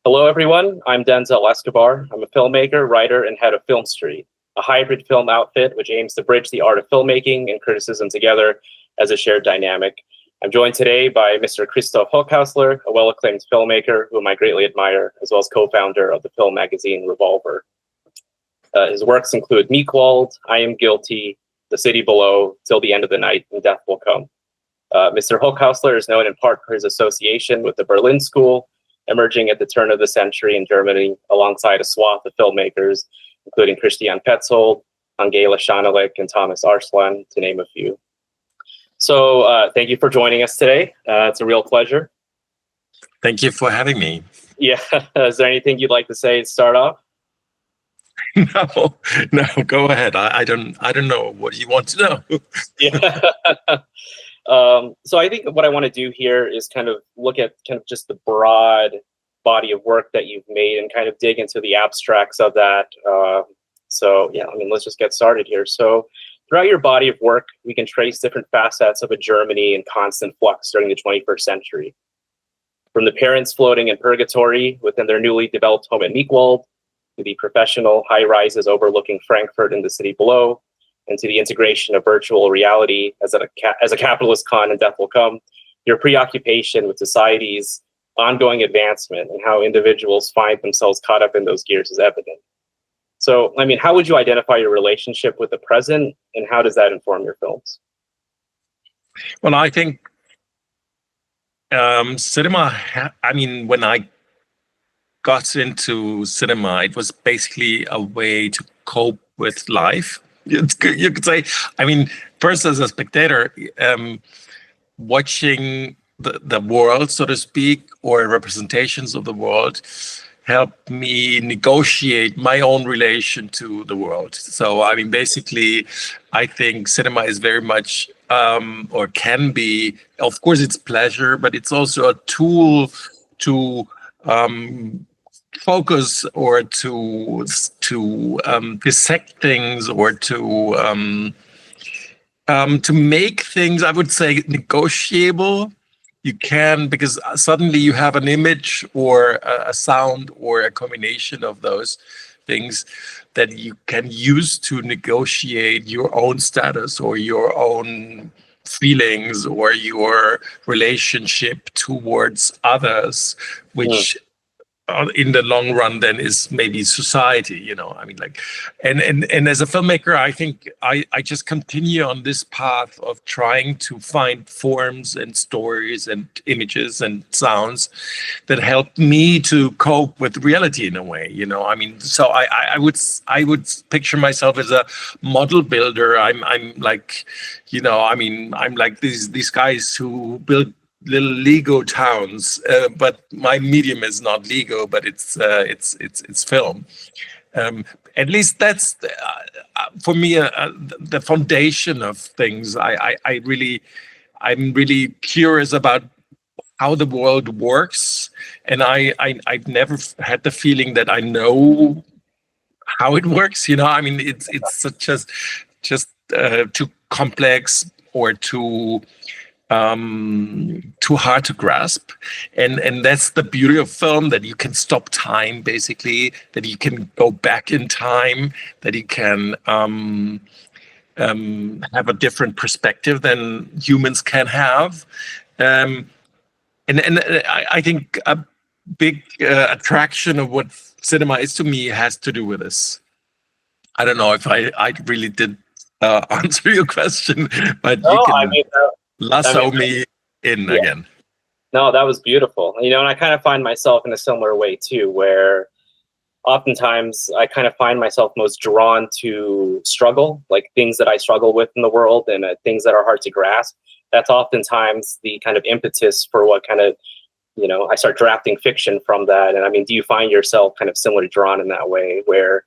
Hello, everyone. I'm Dannzel Escobar. I'm a filmmaker, writer, and head of Filmstreet, a hybrid film outfit which aims to bridge the art of filmmaking and criticism together as a shared dynamic. I'm joined today by Mr. Christoph HOCHHÄUSLER, a well-acclaimed filmmaker whom I greatly admire, as well as co-founder of the film magazine Revolver. His works include MILCHWALD, I Am Guilty, The City Below, Till the End of the Night, and Death Will Come. Mr. HOCHHÄUSLER is known in part for his association with the Berlin School, emerging at the turn of the century in Germany alongside a swath of filmmakers, including Christian Petzold, Angela Schanelek, and Thomas Arslan, to name a few. So thank you for joining us today. It's a real pleasure. Thank you for having me. Yeah. Is there anything you'd like to say to start off? No, go ahead. I don't know what you want to know. Yeah. So I think what I want to do here is kind of look at kind of just the broad body of work that you've made and kind of dig into the abstracts of that. So yeah, I mean, let's just get started here. So throughout your body of work, we can trace different facets of a Germany in constant flux during the 21st century. From the parents floating in purgatory within their newly developed home at MILCHWALD, to the professional high-rises overlooking Frankfurt and the city below, and to the integration of virtual reality as a capitalist con and Death Will Come, your preoccupation with society's ongoing advancement and how individuals find themselves caught up in those gears is evident. So, I mean, how would you identify your relationship with the present, and how does that inform your films? Well, I think cinema, I mean, when I got into cinema, it was basically a way to cope with life. You could say, I mean, first as a spectator, watching the world, so to speak, or representations of the world, helped me negotiate my own relation to the world. So, I mean, basically, I think cinema is very much, or can be, of course, it's pleasure, but it's also a tool to focus or to dissect things or to make things, I would say, negotiable. You can, because suddenly you have an image or a sound or a combination of those things that you can use to negotiate your own status or your own feelings or your relationship towards others, which in the long run then is maybe society, you know. I mean, like, and as a filmmaker, I think I just continue on this path of trying to find forms and stories and images and sounds that help me to cope with reality in a way, you know. I mean, so I would picture myself as a model builder. I'm like, you know, I mean, I'm like these guys who build little Lego towns, but my medium is not Lego, but it's film. At least that's for me the foundation of things. I'm really curious about how the world works, and I've never had the feeling that I know how it works. You know, I mean, it's just too complex or too hard to grasp, and that's the beauty of film, that you can stop time, basically, that you can go back in time, that you can have a different perspective than humans can have, and I think a big attraction of what cinema is to me has to do with this. I don't know if I really did answer your question, but no, you can. I mean, Lasso me in again. No, that was beautiful. You know, and I kind of find myself in a similar way too, where oftentimes I kind of find myself most drawn to struggle, like things that I struggle with in the world and things that are hard to grasp. That's oftentimes the kind of impetus for what kind of, you know, I start drafting fiction from that. And I mean, do you find yourself kind of similarly drawn in that way where,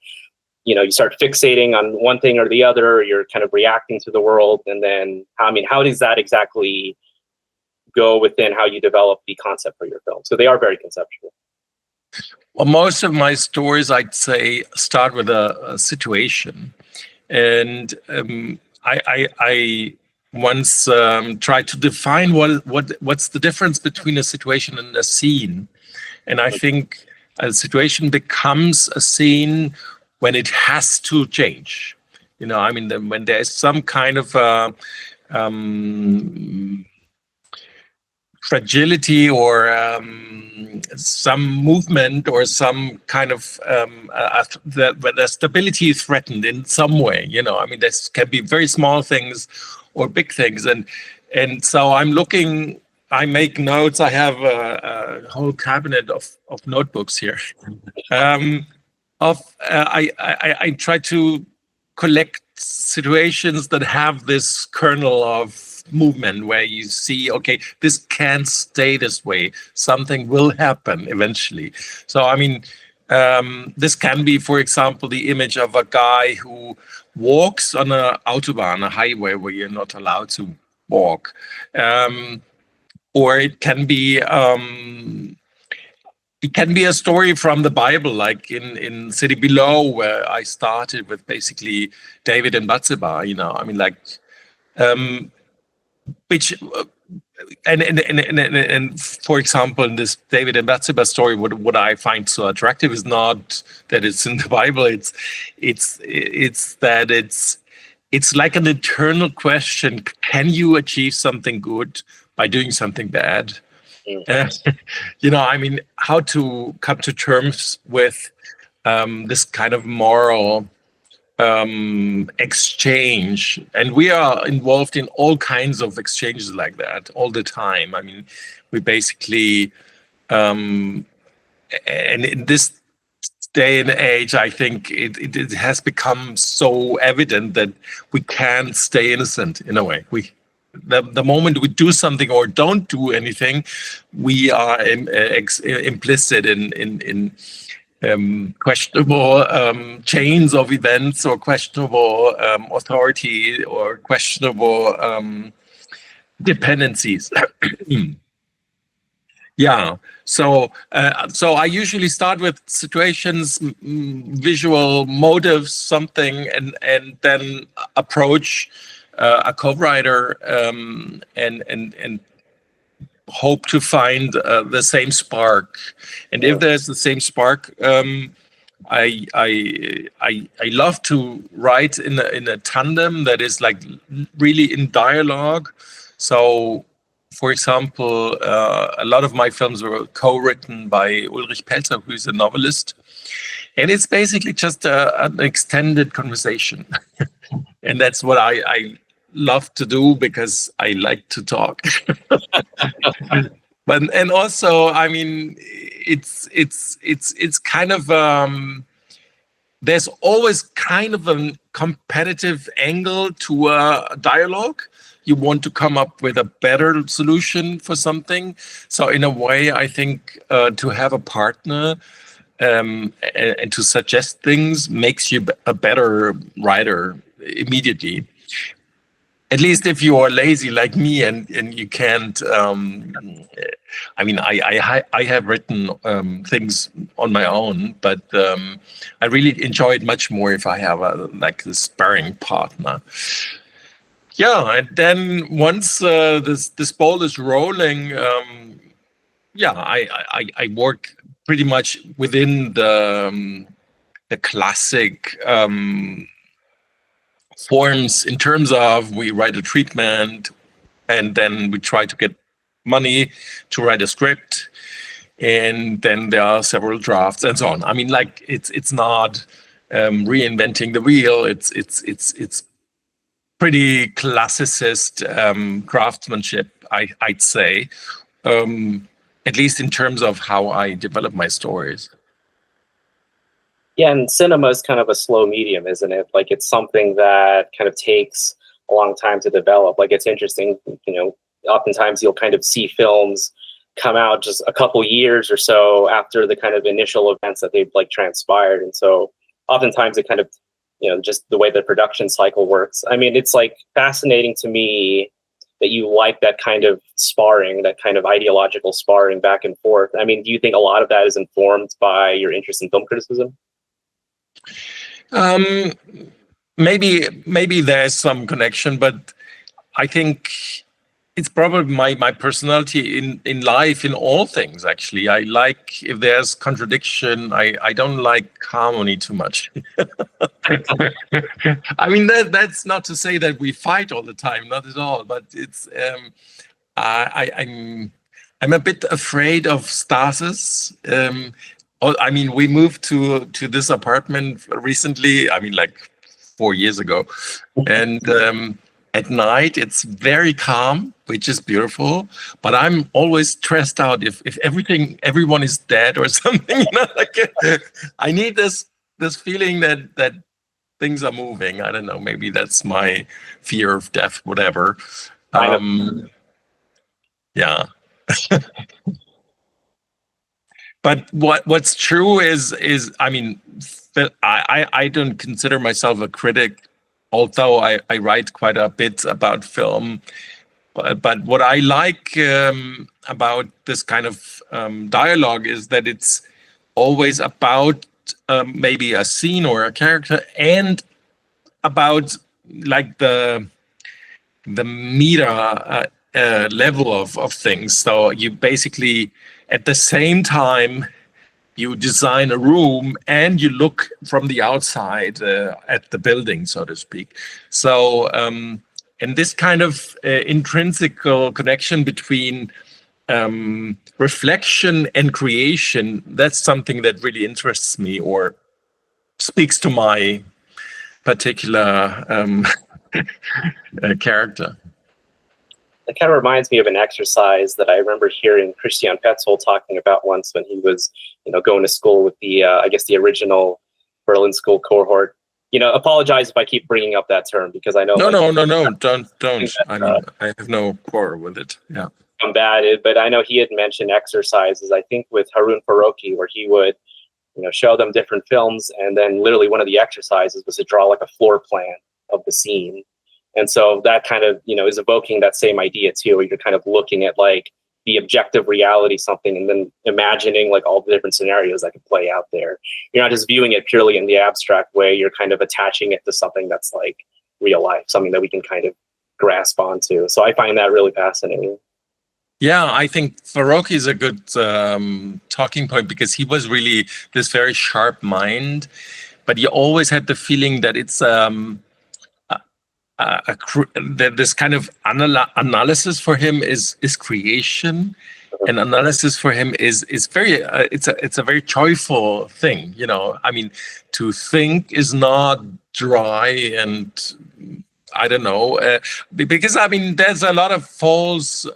you know, you start fixating on one thing or the other, or you're kind of reacting to the world? And then, I mean, how does that exactly go within how you develop the concept for your film? So they are very conceptual. Well, most of my stories, I'd say, start with a situation. And I once tried to define what's the difference between a situation and a scene. And I think a situation becomes a scene when it has to change. You know, I mean, when there is some kind of fragility or some movement or some kind of the stability is threatened in some way. You know, I mean, this can be very small things or big things, and so I'm looking. I make notes. I have a whole cabinet of notebooks here. I try to collect situations that have this kernel of movement where you see, okay, this can't stay this way. Something will happen eventually. So, I mean, this can be, for example, the image of a guy who walks on a autobahn, a highway where you're not allowed to walk. Or it can be a story from the Bible, like in City Below, where I started with basically David and Bathsheba. You know, I mean, like, which and for example, in this David and Bathsheba story, what I find so attractive is not that it's in the Bible. It's that it's like an internal question: can you achieve something good by doing something bad? You know, I mean, how to come to terms with this kind of moral exchange. And we are involved in all kinds of exchanges like that all the time. I mean, we basically, and in this day and age, I think it has become so evident that we can't stay innocent in a way. The moment we do something or don't do anything, we are implicit in questionable chains of events or questionable authority or questionable dependencies. Yeah. So I usually start with situations, visual motives, something, and then approach a co-writer and hope to find the same spark. And if there's the same spark, I love to write in a tandem that is like really in dialogue. So, for example, a lot of my films were co-written by Ulrich Pelzer, who's a novelist, and it's basically just an extended conversation. And that's what I love to do because I like to talk. And also, I mean, it's kind of there's always kind of a competitive angle to a dialogue. You want to come up with a better solution for something. So in a way, I think to have a partner and to suggest things makes you a better writer immediately. At least if you are lazy like me and you can't. I mean, I have written things on my own, but I really enjoy it much more if I have a sparring partner. Yeah, and then once this ball is rolling, I work pretty much within the classic forms in terms of we write a treatment and then we try to get money to write a script, and then there are several drafts and so on. I mean, like it's not reinventing the wheel. It's pretty classicist craftsmanship, I'd say, at least in terms of how I develop my stories. Yeah, and cinema is kind of a slow medium, isn't it? Like it's something that kind of takes a long time to develop. Like it's interesting, you know, oftentimes you'll kind of see films come out just a couple years or so after the kind of initial events that they've like transpired. And so oftentimes it kind of, you know, just the way the production cycle works. I mean, it's like fascinating to me that you like that kind of sparring, that kind of ideological sparring back and forth. I mean, do you think a lot of that is informed by your interest in film criticism? Maybe there's some connection, but I think it's probably my personality in life, in all things. Actually, I like if there's contradiction. I don't like harmony too much. I mean, that's not to say that we fight all the time, not at all. But it's I'm a bit afraid of stasis. I mean, we moved to this apartment recently. I mean, like 4 years ago, and at night it's very calm, which is beautiful. But I'm always stressed out if everyone is dead or something. Like I need this feeling that things are moving. I don't know. Maybe that's my fear of death, whatever. Yeah. But what's true is I mean, I don't consider myself a critic, although I write quite a bit about film. But what I like about this kind of dialogue is that it's always about maybe a scene or a character, and about like the meta level of things. So you basically, at the same time, you design a room and you look from the outside at the building, so to speak. So, and this kind of intrinsic connection between reflection and creation, that's something that really interests me or speaks to my particular character. It kind of reminds me of an exercise that I remember hearing Christian Petzold talking about once when he was, going to school with the, I guess the original Berlin School cohort. Apologize if I keep bringing up that term because I know. No, don't. I have no quarrel with it. Yeah. Combated, but I know he had mentioned exercises, I think with Harun Farokhi, where he would, show them different films, and then literally one of the exercises was to draw like a floor plan of the scene. And so that kind of, is evoking that same idea too, where you're kind of looking at like the objective reality, something, and then imagining like all the different scenarios that could play out there. You're not just viewing it purely in the abstract way, you're kind of attaching it to something that's like real life, something that we can kind of grasp onto. So I find that really fascinating. Yeah, I think Farokhi is a good talking point because he was really this very sharp mind, but he always had the feeling that it's that this kind of analysis for him is creation, and analysis for him is very it's a very joyful thing. I mean, to think is not dry and I don't know because I mean there's a lot of false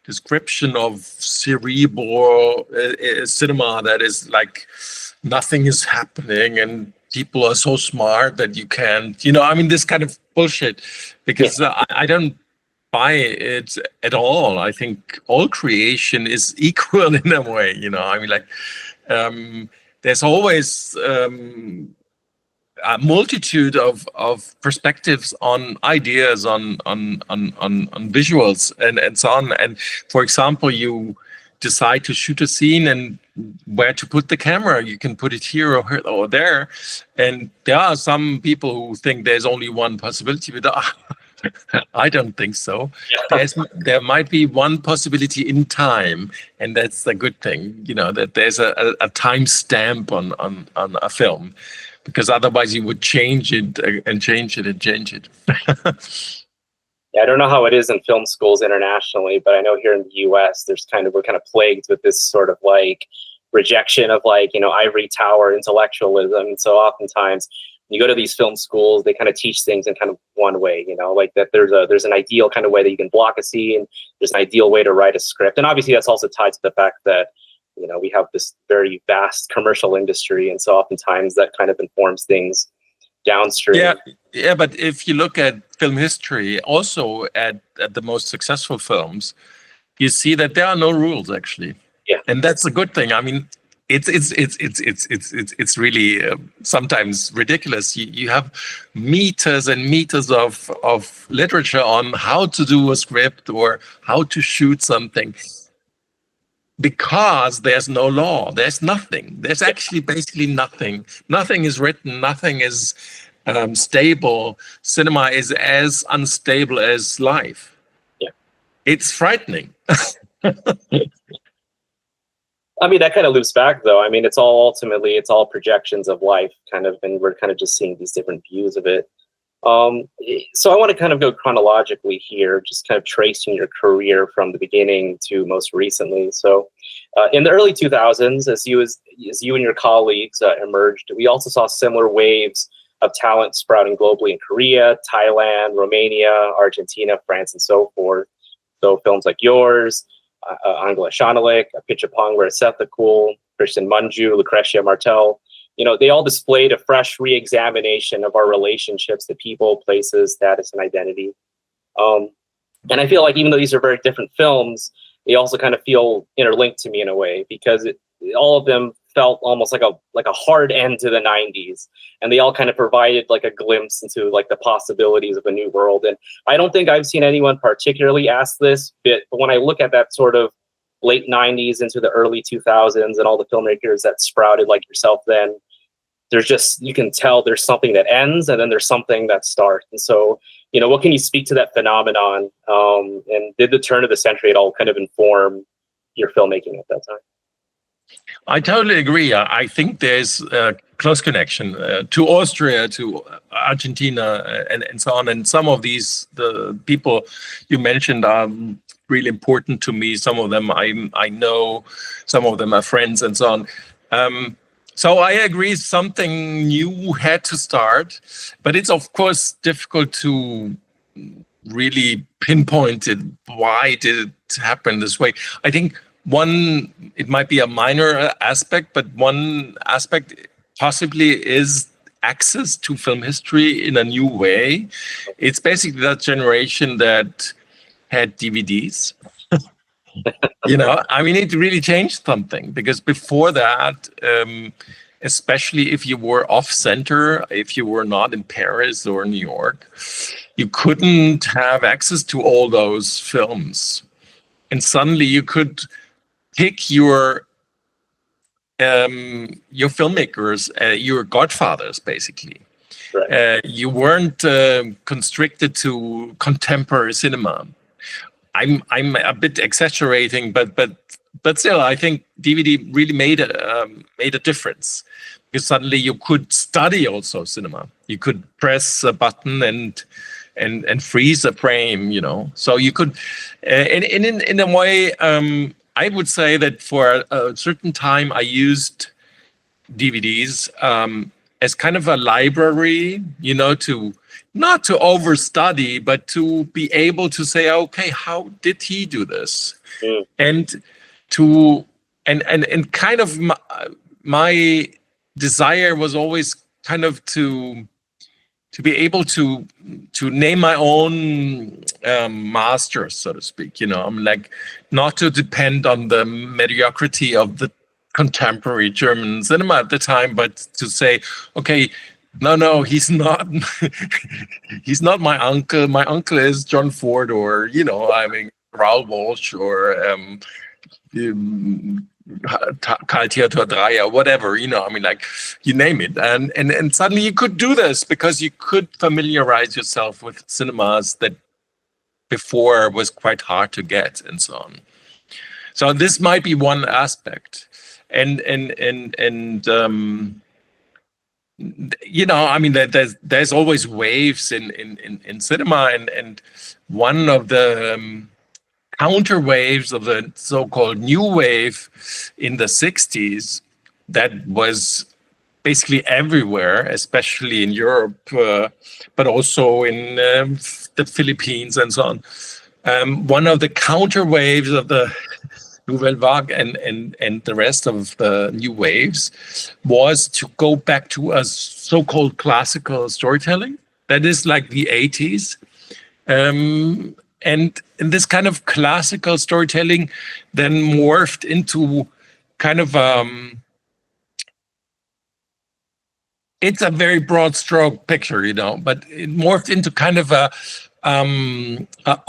description of cerebral cinema that is like nothing is happening and people are so smart that you can't, I mean, this kind of bullshit, because I don't buy it at all. I think all creation is equal in a way, I mean, like, there's always a multitude of perspectives on ideas, on visuals and so on. And for example, you decide to shoot a scene and where to put the camera. You can put it here or there. And there are some people who think there's only one possibility, but I don't think so. There might be one possibility in time, and that's a good thing, that there's a time stamp on a film, because otherwise you would change it and change it and change it. Yeah, I don't know how it is in film schools internationally, but I know here in the US, we're kind of plagued with this sort of like rejection of like, ivory tower intellectualism. And so oftentimes when you go to these film schools, they kind of teach things in kind of one way, like that there's an ideal kind of way that you can block a scene. There's an ideal way to write a script. And obviously that's also tied to the fact that, we have this very vast commercial industry. And so oftentimes that kind of informs things downstream. Yeah, but if you look at film history, also at the most successful films, you see that there are no rules actually. Yeah, and that's a good thing. I mean, it's really sometimes ridiculous. You have meters and meters of literature on how to do a script or how to shoot something, because there's no law. There's nothing. There's actually basically nothing. Nothing is written. Nothing is stable. Cinema is as unstable as life. Yeah. it's frightening. I mean, that kind of loops back, though. I mean, it's all ultimately, it's all projections of life, kind of, and we're kind of just seeing these different views of it. So I want to kind of go chronologically here, just kind of tracing your career from the beginning to most recently. So in the early 2000s, as you and your colleagues emerged, we also saw similar waves of talent sprouting globally in Korea, Thailand, Romania, Argentina, France, and so forth. So films like yours, Angela Shanelik, Pichapong Resethacool, Christian Munju, Lucretia Martel, you know, they all displayed a fresh re-examination of our relationships to people, places, status, and identity. And I feel like even though these are very different films, they also kind of feel interlinked to me in a way, because all of them felt almost like a hard end to the 90s, and they all kind of provided like a glimpse into like the possibilities of a new world. And I don't think I've seen anyone particularly ask this, but when I look at that sort of late 90s into the early 2000s and all the filmmakers that sprouted like yourself then, there's just, you can tell there's something that ends and then there's something that starts. And so, you know, what can you speak to that phenomenon? And did the turn of the century at all kind of inform your filmmaking at that time? I totally agree. I think there's a close connection to Austria, to Argentina, and so on. And some of these, the people you mentioned are really important to me. Some of them I know, some of them are friends, and so on. So I agree, something new had to start, but it's of course difficult to really pinpoint it. Why did it happen this way? I think it might be a minor aspect, but one aspect possibly is access to film history in a new way. It's basically that generation that had DVDs. You know, I mean, it really changed something, because before that, especially if you were off center, if you were not in Paris or New York, you couldn't have access to all those films. And suddenly you could pick your filmmakers, your godfathers, basically. Right. You weren't constricted to contemporary cinema. I'm a bit exaggerating, but still, I think DVD really made a difference, because suddenly you could study also cinema. You could press a button and freeze a frame, you know. So you could, in a way, I would say that for a certain time I used DVDs as kind of a library, you know, to not to overstudy, but to be able to say, okay, how did he do this? Mm. And kind of my desire was always kind of to be able to name my own masters, so to speak. You know, I'm like, not to depend on the mediocrity of the contemporary German cinema at the time, but to say, okay, no, he's not. He's not my uncle. My uncle is John Ford, or, you know, I mean, Raoul Walsh, or Karl Theodor Dreyer, whatever, you know, I mean, like, you name it. And suddenly you could do this because you could familiarize yourself with cinemas that before was quite hard to get, and so on. So this might be one aspect. And you know, I mean, there's always waves in cinema, and one of the counter waves of the so-called new wave in the 60s that was basically everywhere, especially in Europe, but also in the Philippines and so on. One of the counter waves of the Nouvelle Vague and the rest of the new waves was to go back to a so-called classical storytelling. That is like the 80s. And this kind of classical storytelling then morphed into kind of, it's a very broad stroke picture, you know, but it morphed into kind of a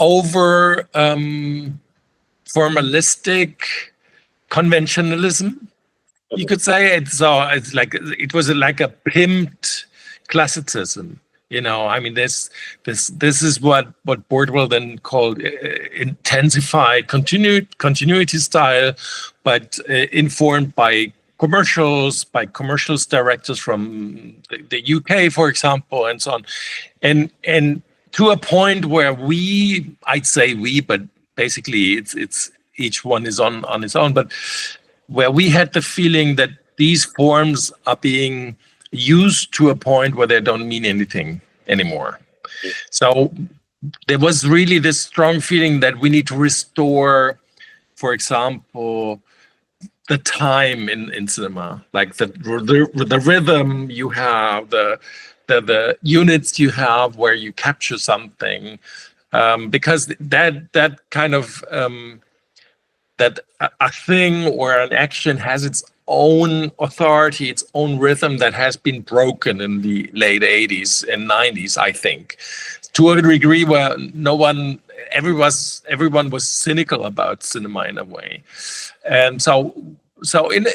over formalistic conventionalism, you could say. It's like, it was like a pimped classicism. I mean, this is what Bordwell then called intensified continuity style, but informed by commercials directors from the UK, for example, and so on, and to a point where I'd say but basically it's each one is on its own, but where we had the feeling that these forms are being used to a point where they don't mean anything anymore. So there was really this strong feeling that we need to restore, for example, the time in cinema, like the rhythm you have, the units you have where you capture something, because that kind of that a thing or an action has its own authority, its own rhythm that has been broken in the late 80s and 90s, I think, to a degree where everyone was cynical about cinema in a way. And so in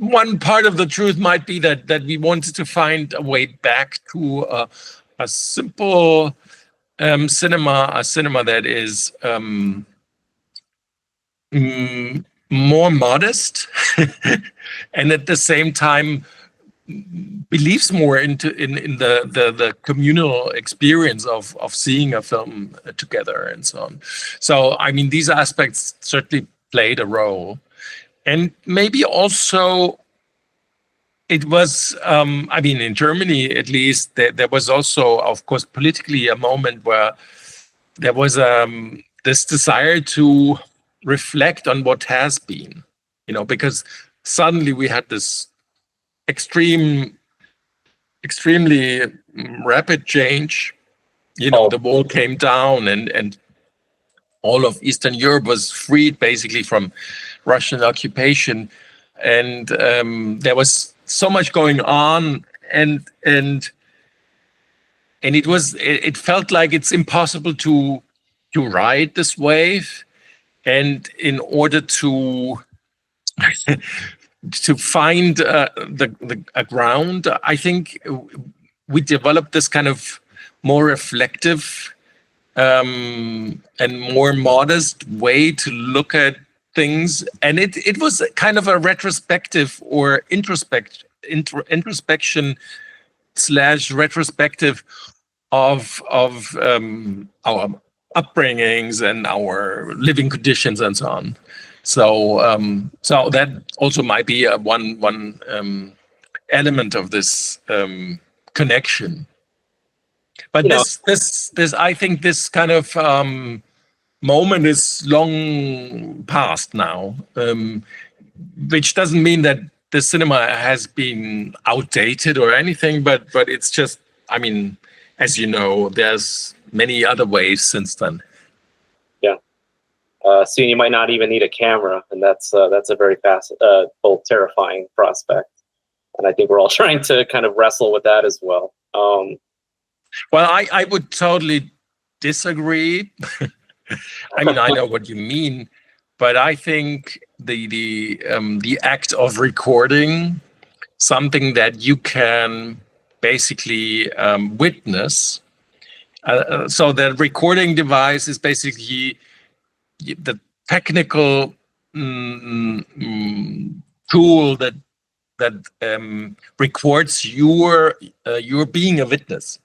one part of the truth might be that we wanted to find a way back to a simple cinema, a cinema that is more modest and at the same time believes more in the communal experience of seeing a film together and so on. So I mean, these aspects certainly played a role, and maybe also it was I mean, in Germany at least, there was also, of course, politically a moment where there was this desire to reflect on what has been, because suddenly we had this extremely rapid change. The wall came down and all of Eastern Europe was freed basically from Russian occupation, and there was so much going on, and it felt like it's impossible to ride this wave. And in order to find a ground, I think we developed this kind of more reflective and more modest way to look at things, and it was kind of a retrospective or introspection / retrospective of our upbringings and our living conditions and so on. So that also might be one element of this connection. But this I think this kind of moment is long past now, which doesn't mean that the cinema has been outdated or anything, but it's just, I mean, as you know, there's many other ways since then. Yeah. Soon you might not even need a camera, and that's a very both terrifying prospect. And I think we're all trying to kind of wrestle with that as well. Well, I would totally disagree. I mean, I know what you mean, but I think the act of recording something that you can basically witness. So the recording device is basically the technical tool that records your being a witness.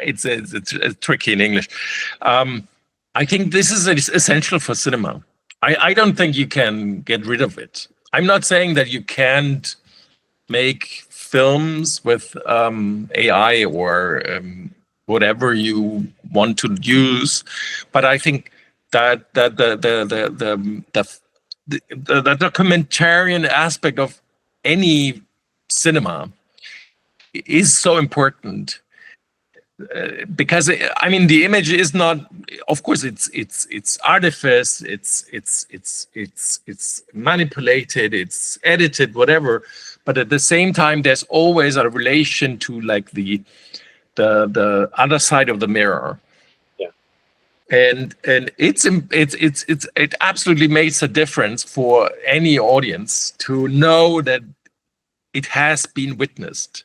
It's tricky in English. I think this is essential for cinema. I don't think you can get rid of it. I'm not saying that you can't make films with AI or whatever you want to use, but I think that the documentarian aspect of any cinema is so important, because I mean, the image is not, of course, it's artifice, it's manipulated, it's edited, whatever, but at the same time there's always a relation to like the other side of the mirror. Yeah. And it absolutely makes a difference for any audience to know that it has been witnessed.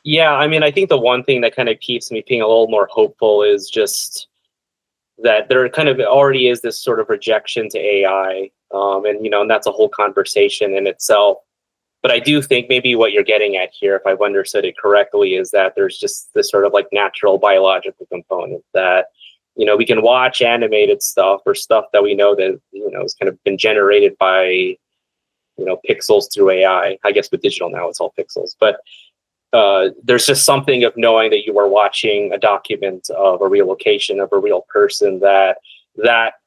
Yeah, I mean, I think the one thing that kind of keeps me being a little more hopeful is just that there kind of already is this sort of rejection to AI, and and that's a whole conversation in itself. But I do think maybe what you're getting at here, if I've understood it correctly, is that there's just this sort of like natural biological component that we can watch animated stuff or stuff that we know that has kind of been generated by pixels through AI. I guess with digital now it's all pixels, but there's just something of knowing that you are watching a document of a real location of a real person that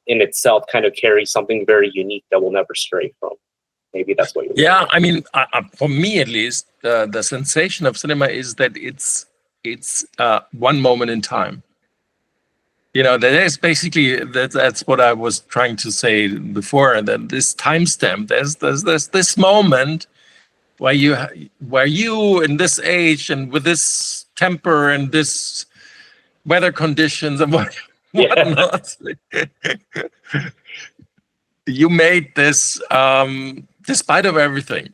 in itself kind of carries something very unique that will never stray from. Maybe that's what you're Yeah, doing. I mean, for me at least, the sensation of cinema is that it's one moment in time. That is basically that's what I was trying to say before. That this timestamp, there's this moment where you in this age and with this temper and this weather conditions and whatnot, you made this despite of everything.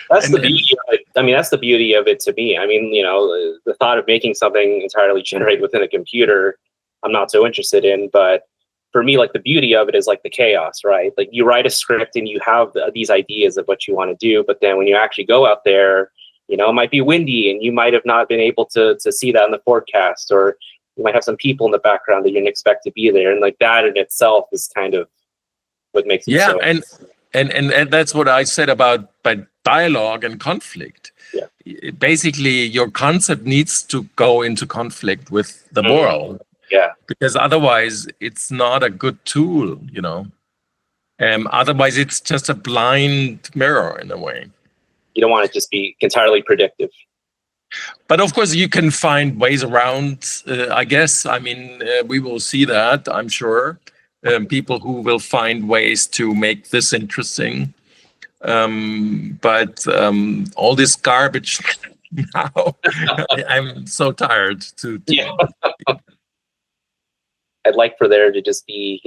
That's the beauty of it. I mean, that's the beauty of it to me. I mean, the thought of making something entirely generated within a computer, I'm not so interested in. But for me, like the beauty of it is like the chaos, right? Like you write a script and you have these ideas of what you want to do, but then when you actually go out there, it might be windy and you might have not been able to see that in the forecast, or you might have some people in the background that you didn't expect to be there, and like that in itself is kind of what makes it so. And that's what I said about by dialogue and conflict. Yeah. Basically, your concept needs to go into conflict with the moral. Yeah. Because otherwise, it's not a good tool, Otherwise, it's just a blind mirror in a way. You don't want to just be entirely predictive. But of course, you can find ways around, I guess. I mean, we will see that, I'm sure. People who will find ways to make this interesting. But all this garbage now, I'm so tired to yeah. I'd like for there to just be,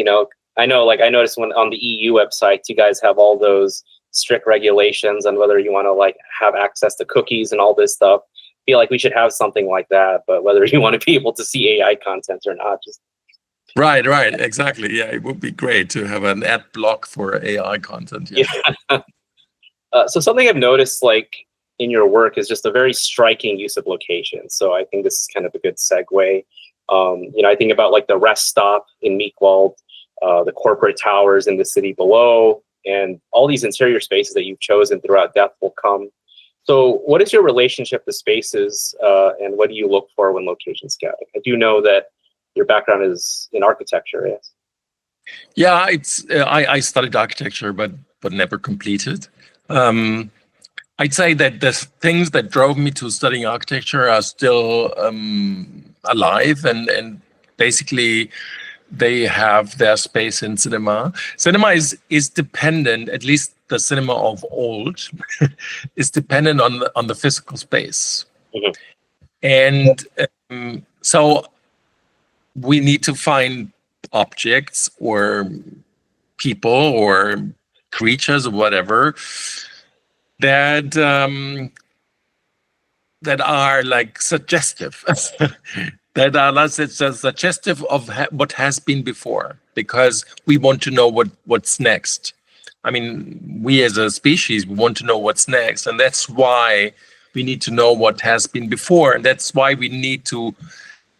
I know, like I noticed when on the EU website, you guys have all those strict regulations on whether you want to like have access to cookies and all this stuff. I feel like we should have something like that, but whether you want to be able to see AI content or not, just Right, exactly. Yeah, it would be great to have an ad block for AI content. Yeah. So something I've noticed, like in your work, is just a very striking use of location. So I think this is kind of a good segue. I think about like the rest stop in MILCHWALD, the corporate towers in the city below, and all these interior spaces that you've chosen throughout Death Will Come. So what is your relationship to spaces, and what do you look for when location scouting? I do know that your background is in architecture, yes? Yeah, it's I studied architecture, but never completed. I'd say that the things that drove me to studying architecture are still alive, and basically they have their space in cinema. Cinema is dependent, at least the cinema of old, is dependent on the physical space, and so we need to find objects or people or creatures or whatever that are like suggestive, that are like suggestive of what has been before, because we want to know what's next. I mean, we as a species, we want to know what's next, and that's why we need to know what has been before, and that's why we need to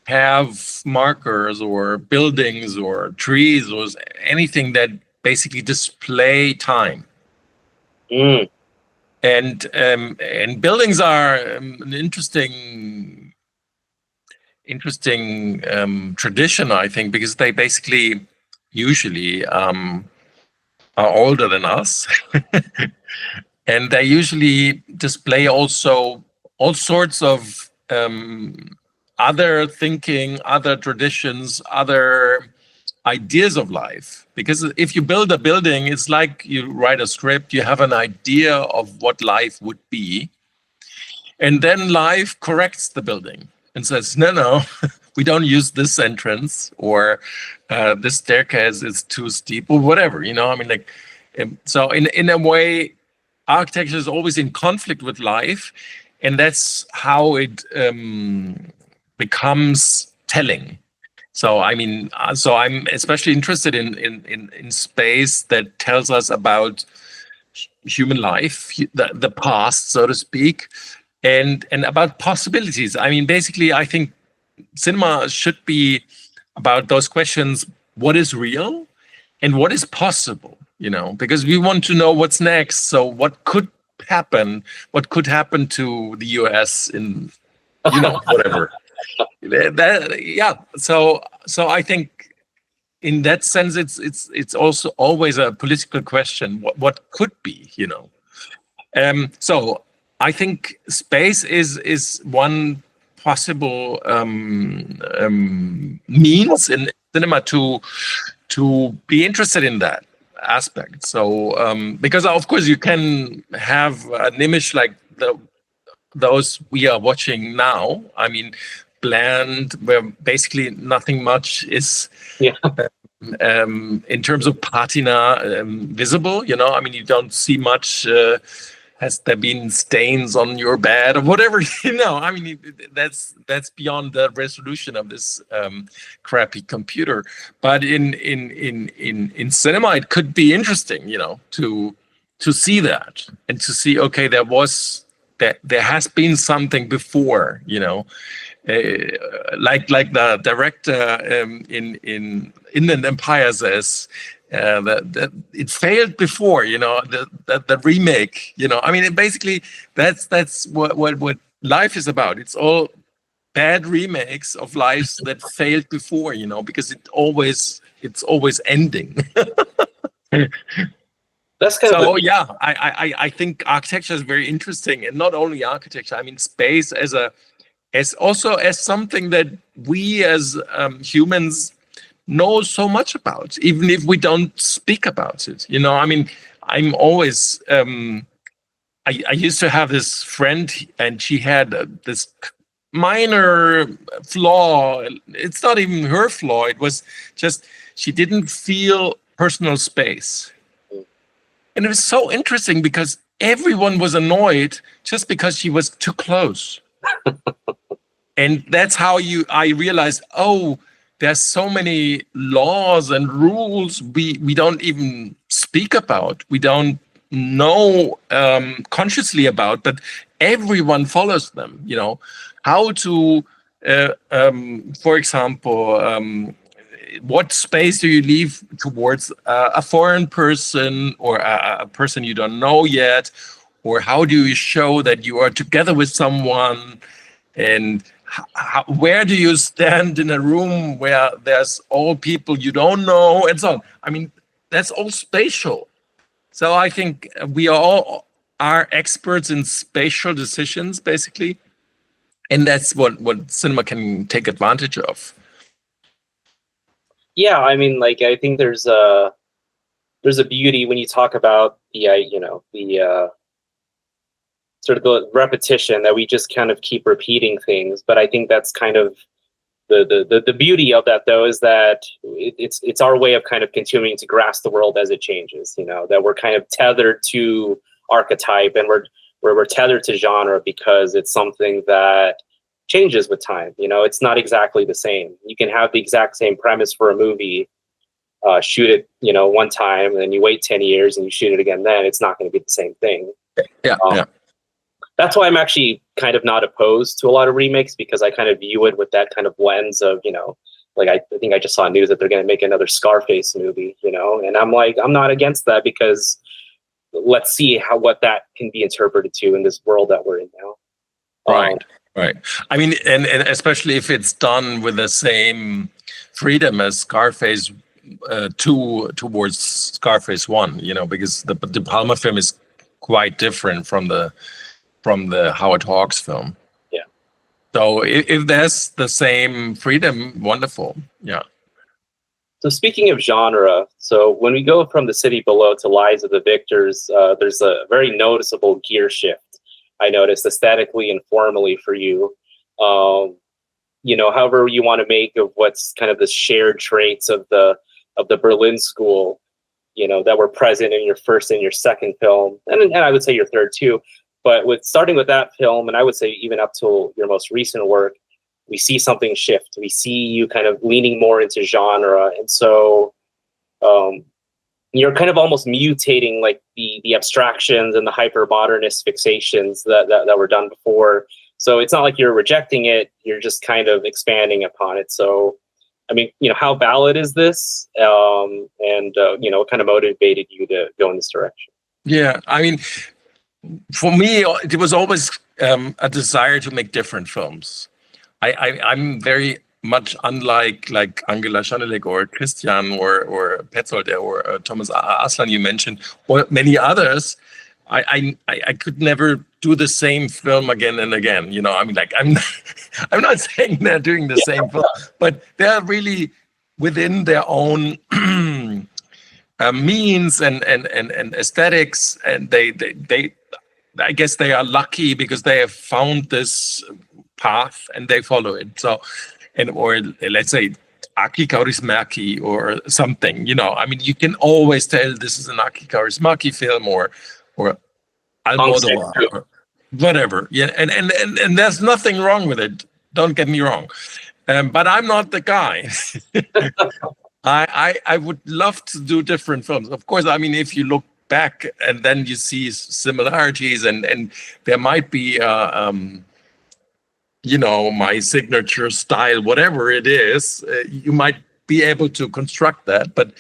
have markers or buildings or trees or anything that basically display time. And buildings are an interesting tradition, I think, because they basically usually are older than us, and they usually display also all sorts of other thinking, other traditions, other ideas of life. Because if you build a building, it's like you write a script, you have an idea of what life would be, and then life corrects the building and says, no, we don't use this entrance, or this staircase is too steep, or whatever, I mean, like, so in a way, architecture is always in conflict with life, and that's how it becomes telling. So I mean, so I'm especially interested in space that tells us about human life, the past, so to speak, and about possibilities. I mean, basically, I think cinema should be about those questions: what is real, and what is possible? You know, because we want to know what's next. So what could happen? What could happen to the U.S. in, you know, whatever. Yeah. So I think in that sense, it's also always a political question. What could be, you know? So I think space is one possible means in cinema to be interested in that aspect. So because of course you can have an image like those we are watching now. I mean, bland, where basically nothing much is Yeah. in terms of patina visible. You know, I mean, you don't see much. Has there been stains on your bed or whatever? You know, I mean, that's beyond the resolution of this crappy computer. But in cinema, it could be interesting, you know, to see that and to see, okay, there has been something before, you know, like the director in Inland Empire says, that it failed before, you know, the remake, you know. I mean, basically that's what life is about. It's all bad remakes of lives that failed before, you know, because it's always ending. That's kind of So yeah, I think architecture is very interesting, and not only architecture. I mean, space as also as something that we as humans know so much about, even if we don't speak about it. You know, I mean, I'm always. I used to have this friend, and she had this minor flaw. It's not even her flaw. It was just she didn't feel personal space. And it was so interesting because everyone was annoyed just because she was too close. And that's how I realized, oh, there's so many laws and rules we don't even speak about. We don't know consciously about, but everyone follows them. You know, how to, for example, what space do you leave towards a foreign person or a person you don't know yet? Or how do you show that you are together with someone? And where do you stand in a room where there's all people you don't know and so on? I mean, that's all spatial. So I think we all are experts in spatial decisions, basically. And that's what cinema can take advantage of. yeah. I mean, like I think there's a beauty when you talk about the you know, the sort of the repetition that we just kind of keep repeating things. But I think that's kind of the beauty of that, though, is that it's our way of kind of continuing to grasp the world as it changes. You know, that we're kind of tethered to archetype, and we're tethered to genre because it's something that changes with time. You know, it's not exactly the same. You can have the exact same premise for a movie, shoot it, you know, one time, and then you wait 10 years and you shoot it again. Then it's not going to be the same thing. Yeah, yeah. That's why I'm actually kind of not opposed to a lot of remakes, because I kind of view it with that kind of lens of, you know, like I think I just saw news that they're going to make another Scarface movie, you know, and I'm like, I'm not against that, because let's see what that can be interpreted to in this world that we're in now. Right, right. I mean, and especially if it's done with the same freedom as Scarface 2 towards Scarface 1, you know, because the De Palma film is quite different from the Howard Hawks film. Yeah. So if there's the same freedom, wonderful. Yeah. So speaking of genre, so when we go from The City Below to Lives of the Victors, there's a very noticeable gear shift, I noticed, aesthetically and formally for you. You know, however you want to make of what's kind of the shared traits of the Berlin School, you know, that were present in your first and your second film, and I would say your third too. But with starting with that film, and I would say even up till your most recent work, we see something shift. We see you kind of leaning more into genre, and so you're kind of almost mutating like the abstractions and the hyper modernist fixations that were done before. So it's not like you're rejecting it; you're just kind of expanding upon it. So, I mean, how valid is this? And what kind of motivated you to go in this direction? Yeah, I mean, for me, it was always a desire to make different films. I'm very much unlike like Angela Schanelek or Christian or Petzold or Thomas Aslan you mentioned, or many others. I could never do the same film again and again. I mean, like I'm not saying they're doing the same film, but they're really within their own means and aesthetics, and they I guess they are lucky because they have found this path and they follow it. So, or let's say Aki Kaurismäki or something. I mean, you can always tell this is an Aki Kaurismäki film or Almodovar or whatever. Yeah, and there's nothing wrong with it. Don't get me wrong, but I'm not the guy. I would love to do different films. Of course, I mean, if you look back and then you see similarities and there might be my signature style, whatever it is, you might be able to construct that, but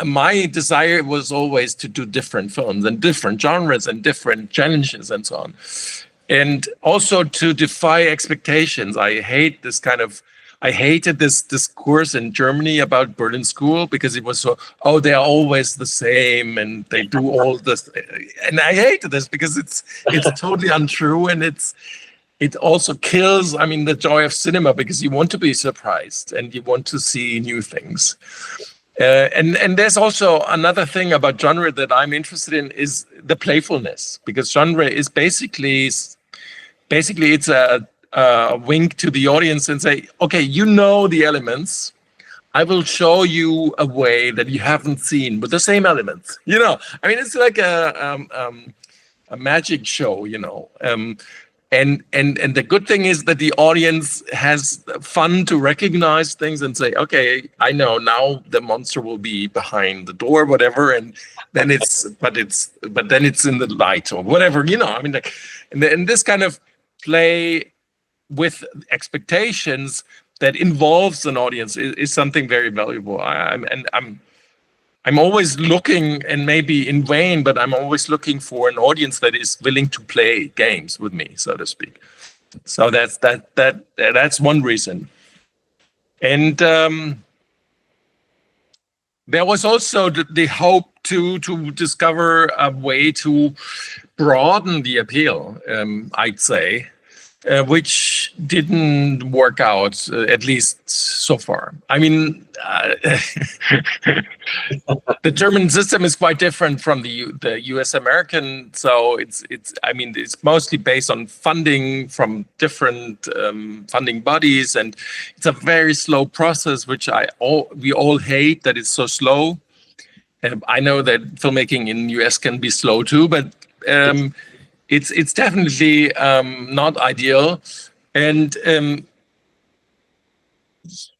my desire was always to do different films and different genres and different challenges and so on, and also to defy expectations. I hated this discourse in Germany about Berlin School because it was so, they're always the same and they do all this. And I hated this because it's totally untrue. And it also kills, I mean, the joy of cinema, because you want to be surprised and you want to see new things. And there's also another thing about genre that I'm interested in is the playfulness, because genre is basically it's a wink to the audience and say, okay, the elements. I will show you a way that you haven't seen with the same elements. I mean, it's like a magic show. And the good thing is that the audience has fun to recognize things and say, okay, I know now the monster will be behind the door, whatever, and then but then it's in the light or whatever. I mean, and this kind of play with expectations that involves an audience is something very valuable. I'm always looking, and maybe in vain, but I'm always looking for an audience that is willing to play games with me, so to speak. So that's one reason. And there was also the hope to discover a way to broaden the appeal, I'd say. Which didn't work out, at least so far. I mean, the German system is quite different from the U.S. American. So it's mostly based on funding from different funding bodies, and it's a very slow process, which we all hate that it's so slow. I know that filmmaking in the U.S. can be slow too, but it's definitely not ideal, and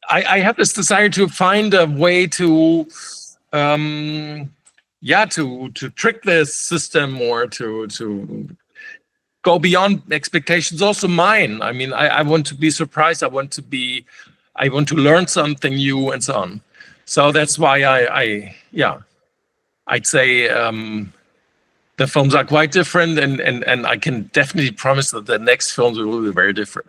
I have this desire to find a way to trick this system, or to go beyond expectations, also mine. I mean, I want to be surprised. I want to learn something new and so on. So that's why I'd say the films are quite different, and I can definitely promise that the next films will be very different.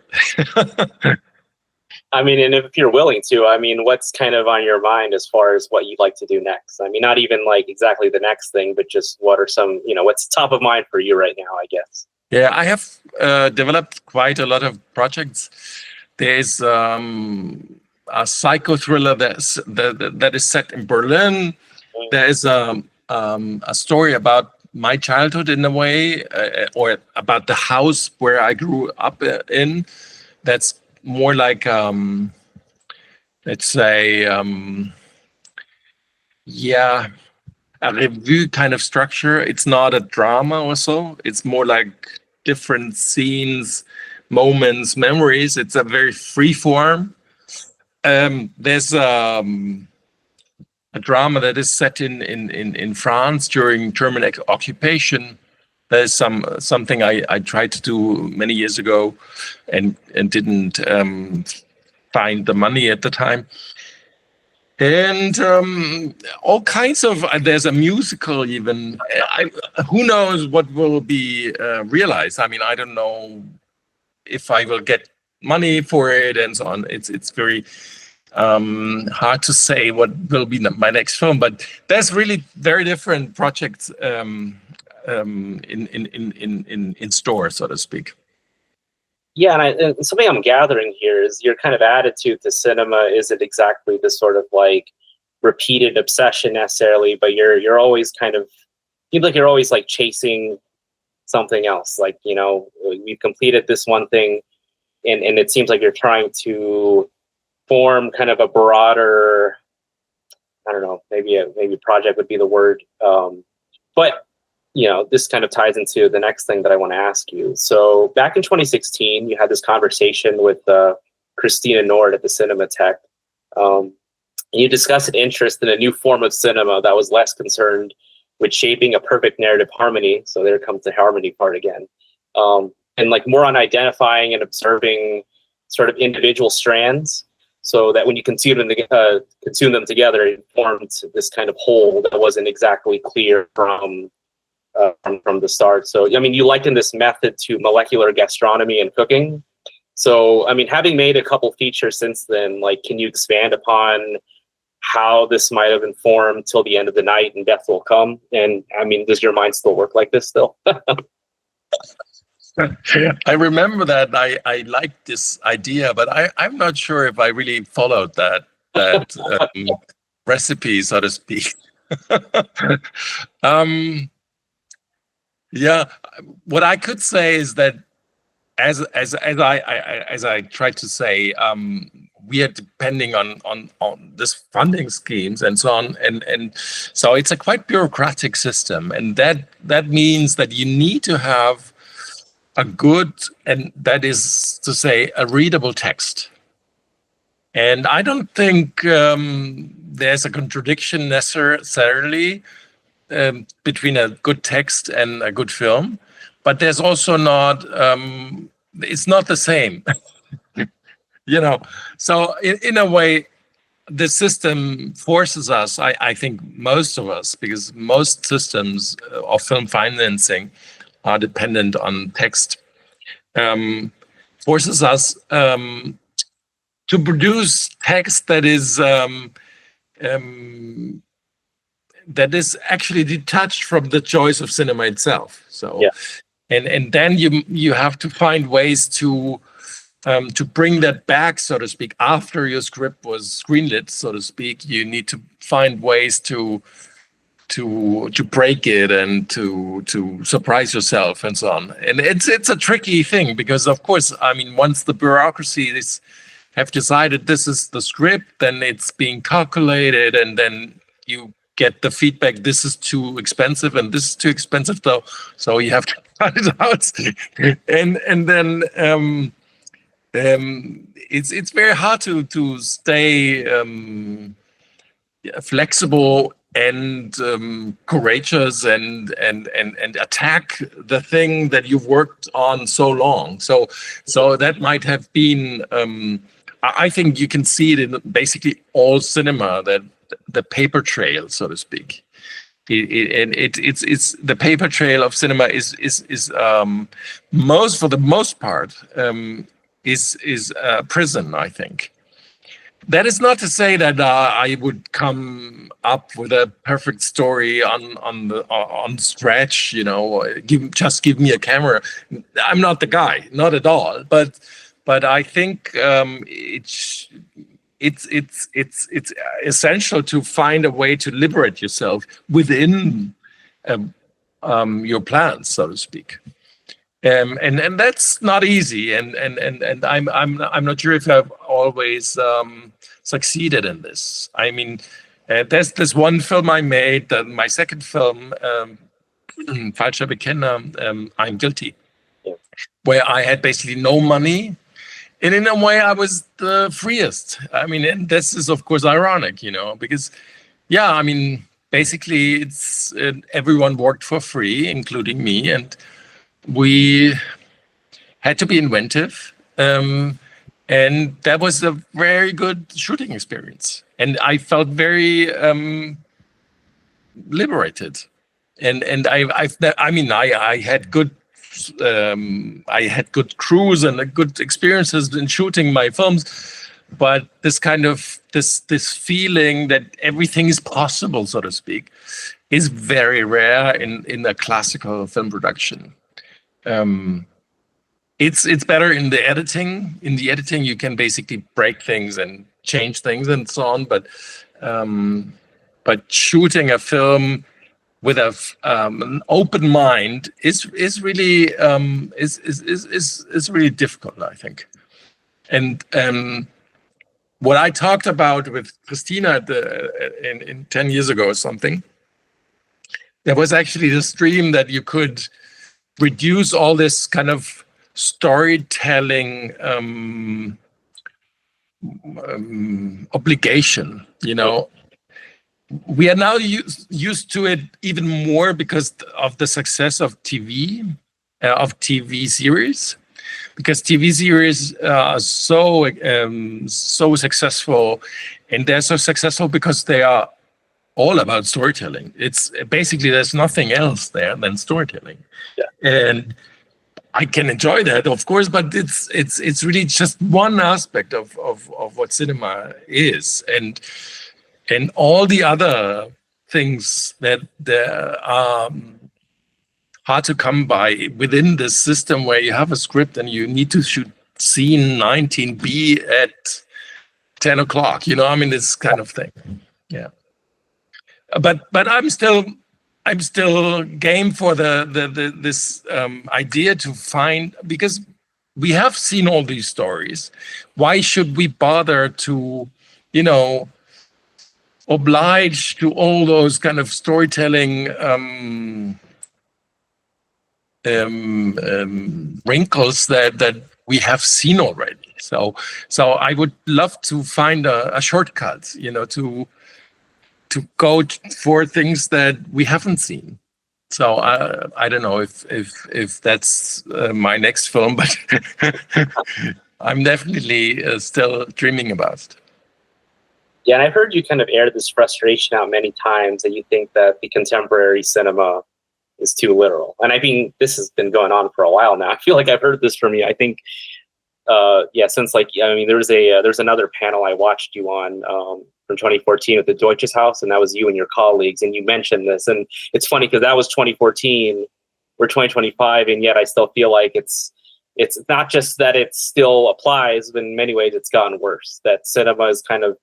I mean, and if you're willing to, I mean, what's kind of on your mind as far as what you'd like to do next? I mean, not even like exactly the next thing, but just what are some, what's top of mind for you right now, I guess? Yeah, I have developed quite a lot of projects. There's a psycho thriller that is set in Berlin. There is a story about my childhood in a way, or about the house where I grew up in. That's more like, let's say, a revue kind of structure. It's not a drama or so. It's more like different scenes, moments, memories. It's a very free form. There's a drama that is set in France during German occupation. There's something I tried to do many years ago, and didn't find the money at the time. And all kinds of, there's a musical even. Who knows what will be realized? I mean, I don't know if I will get money for it and so on. It's very hard to say what will be my next film, but there's really very different projects in store, so to speak. Yeah, and something I'm gathering here is your kind of attitude to cinema isn't exactly this sort of like repeated obsession necessarily, but you're always kind of, seems like you're always like chasing something else. Like, you know, we've completed this one thing, and it seems like you're trying to form kind of a broader, I don't know, maybe project would be the word, but you know, this kind of ties into the next thing that I want to ask you. So back in 2016, you had this conversation with Christina Nord at the Cinematheque. And you discussed an interest in a new form of cinema that was less concerned with shaping a perfect narrative harmony. So there comes the harmony part again. And like more on identifying and observing sort of individual strands, so that when you consume them together, it formed this kind of whole that wasn't exactly clear from the start. So, I mean, you liken this method to molecular gastronomy and cooking. So, I mean, having made a couple features since then, like, can you expand upon how this might have informed Till the End of the Night and Death Will Come? And I mean, does your mind still work like this still? I remember that I liked this idea, but I'm not sure if I really followed that recipe, so to speak. Yeah, what I could say is that, as I tried to say, we are depending on this funding schemes and so on, and so it's a quite bureaucratic system, and that means that you need to have a good, and that is to say, a readable text. And I don't think there's a contradiction necessarily between a good text and a good film, but there's also not, it's not the same, you know. So in a way, the system forces us, I think most of us, because most systems of film financing are dependent on text, forces us to produce text that is actually detached from the choice of cinema itself. So, yeah. And then you have to find ways to bring that back, so to speak, after your script was greenlit, so to speak. You need to find ways to break it and to surprise yourself and so on. And it's a tricky thing, because of course, I mean, once the bureaucracies have decided this is the script, then it's being calculated, and then you get the feedback, this is too expensive and this is too expensive though, so you have to cut it out. and then it's very hard to stay flexible and courageous and attack the thing that you've worked on so long. So that might have been, I think you can see it in basically all cinema, that the paper trail, so to speak. It's the paper trail of cinema is for the most part is prison, I think. That is not to say that I would come up with a perfect story on stretch, you know. Just give me a camera. I'm not the guy, not at all. But I think it's essential to find a way to liberate yourself within your plans, so to speak. And that's not easy, and I'm not sure if I've always succeeded in this. I mean, There's this one film I made, my second film, Falscher Bekenner, I'm Guilty, Yeah. where I had basically no money. And in a way, I was the freest. I mean, and this is, of course, ironic, because, yeah, I mean, basically, it's everyone worked for free, including me. And we had to be inventive. And that was a very good shooting experience. And I felt very liberated. And I had good crews and good experiences in shooting my films, but this kind of this feeling that everything is possible, so to speak, is very rare in a classical film production. It's better in the editing. In the editing, you can basically break things and change things and so on. But shooting a film with an open mind is really really difficult, I think. And what I talked about with Christina in 10 years ago or something, there was actually this dream that you could reduce all this kind of storytelling obligation, We are now used to it even more because of the success of TV series, because TV series are so successful, and they're so successful because they are all about storytelling. It's basically there's nothing else there than storytelling, and I can enjoy that, of course, but it's really just one aspect of what cinema is, and all the other things that are hard to come by within this system where you have a script and you need to shoot scene 19B at 10 o'clock, this kind of thing. Yeah. But I'm still game for this idea to find, because we have seen all these stories. Why should we bother to, oblige to all those kind of storytelling wrinkles that we have seen already? So I would love to find a shortcut, to go for things that we haven't seen. So I don't know if that's my next film, but I'm definitely still dreaming about it. Yeah, and I've heard you kind of air this frustration out many times that you think that the contemporary cinema is too literal. And I mean, this has been going on for a while now. I feel like I've heard this from you. I think, since there's another panel I watched you on from 2014 with the Deutsches Haus, and that was you and your colleagues, and you mentioned this. And it's funny because that was 2014, we're 2025, and yet I still feel like it's not just that it still applies, but in many ways it's gotten worse. That cinema is kind of,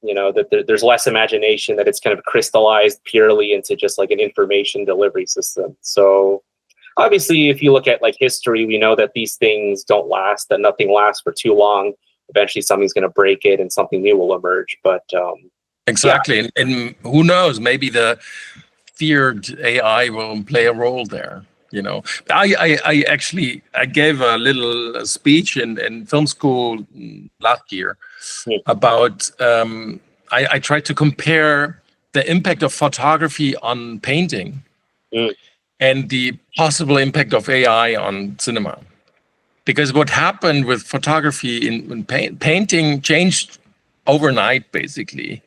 that there's less imagination, that it's kind of crystallized purely into just like an information delivery system. So obviously, if you look at like history, we know that these things don't last, that nothing lasts for too long. Eventually something's going to break it and something new will emerge. But exactly. Yeah. And who knows, maybe the feared AI will play a role there. I actually gave a little speech in film school last year about I tried to compare the impact of photography on painting and the possible impact of AI on cinema. Because what happened with photography in painting changed overnight, basically.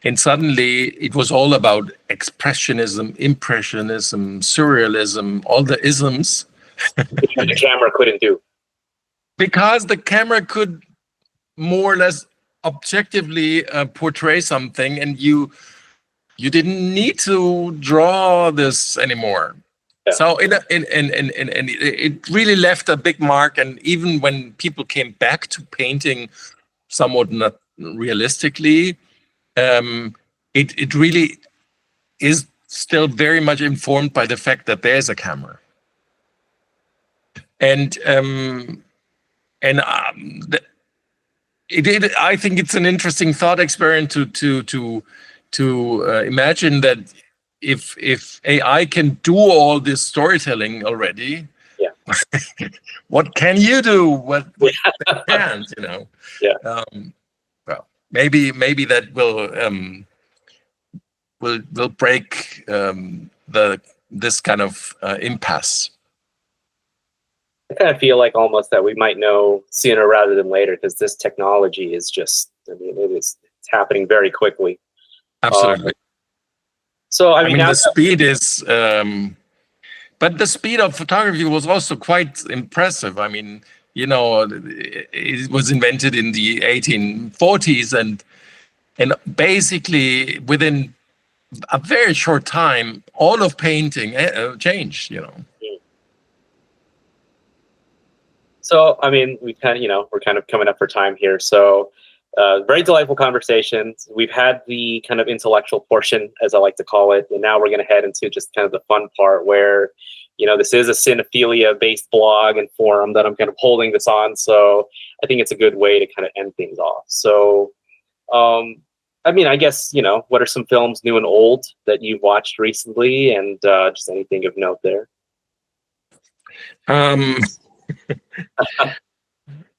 And suddenly it was all about expressionism, impressionism, surrealism, all the isms. The camera couldn't do. Because the camera could more or less objectively portray something, and you didn't need to draw this anymore. Yeah. So it really left a big mark. And even when people came back to painting somewhat not realistically, it really is still very much informed by the fact that there's a camera. And I think it's an interesting thought experiment to to imagine that if AI can do all this storytelling already, Yeah. what can you do? What Yeah. they can't, you know? Yeah. Well, maybe that will break this kind of impasse. I kind of feel like almost that we might know sooner rather than later, because this technology is just, I mean, it's happening very quickly. Absolutely. So, I mean, the now, speed is, but the speed of photography was also quite impressive. I mean, you know, it was invented in the 1840s, and basically within a very short time, all of painting changed, you know. so, I mean, we kind of, you know, we're kind of coming up for time here. So, very delightful conversations. We've had the kind of intellectual portion, as I like to call it, and now we're going to head into just kind of the fun part where, you know, this is a cinephilia-based blog and forum that I'm kind of holding this on. So, I think it's a good way to kind of end things off. So, I mean, I guess, you know, what are some films, new and old, that you've watched recently, and just anything of note there?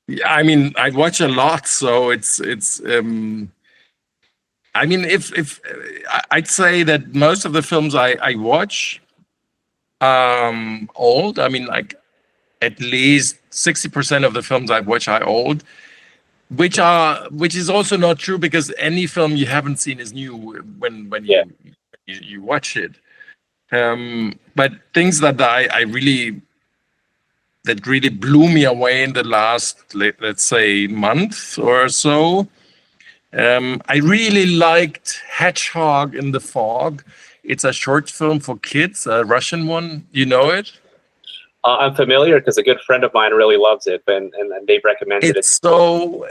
Yeah, I mean, I watch a lot, so it's. I mean, if I'd say that most of the films I watch, old. I mean, like at least 60% of the films I watch are old, which is also not true, because any film you haven't seen is new when Yeah. you watch it. But things that I really blew me away in the last, let's say, month or so. I really liked Hedgehog in the Fog. It's a short film for kids, a Russian one. You know it? I'm familiar because a good friend of mine really loves it, and they've recommended It's so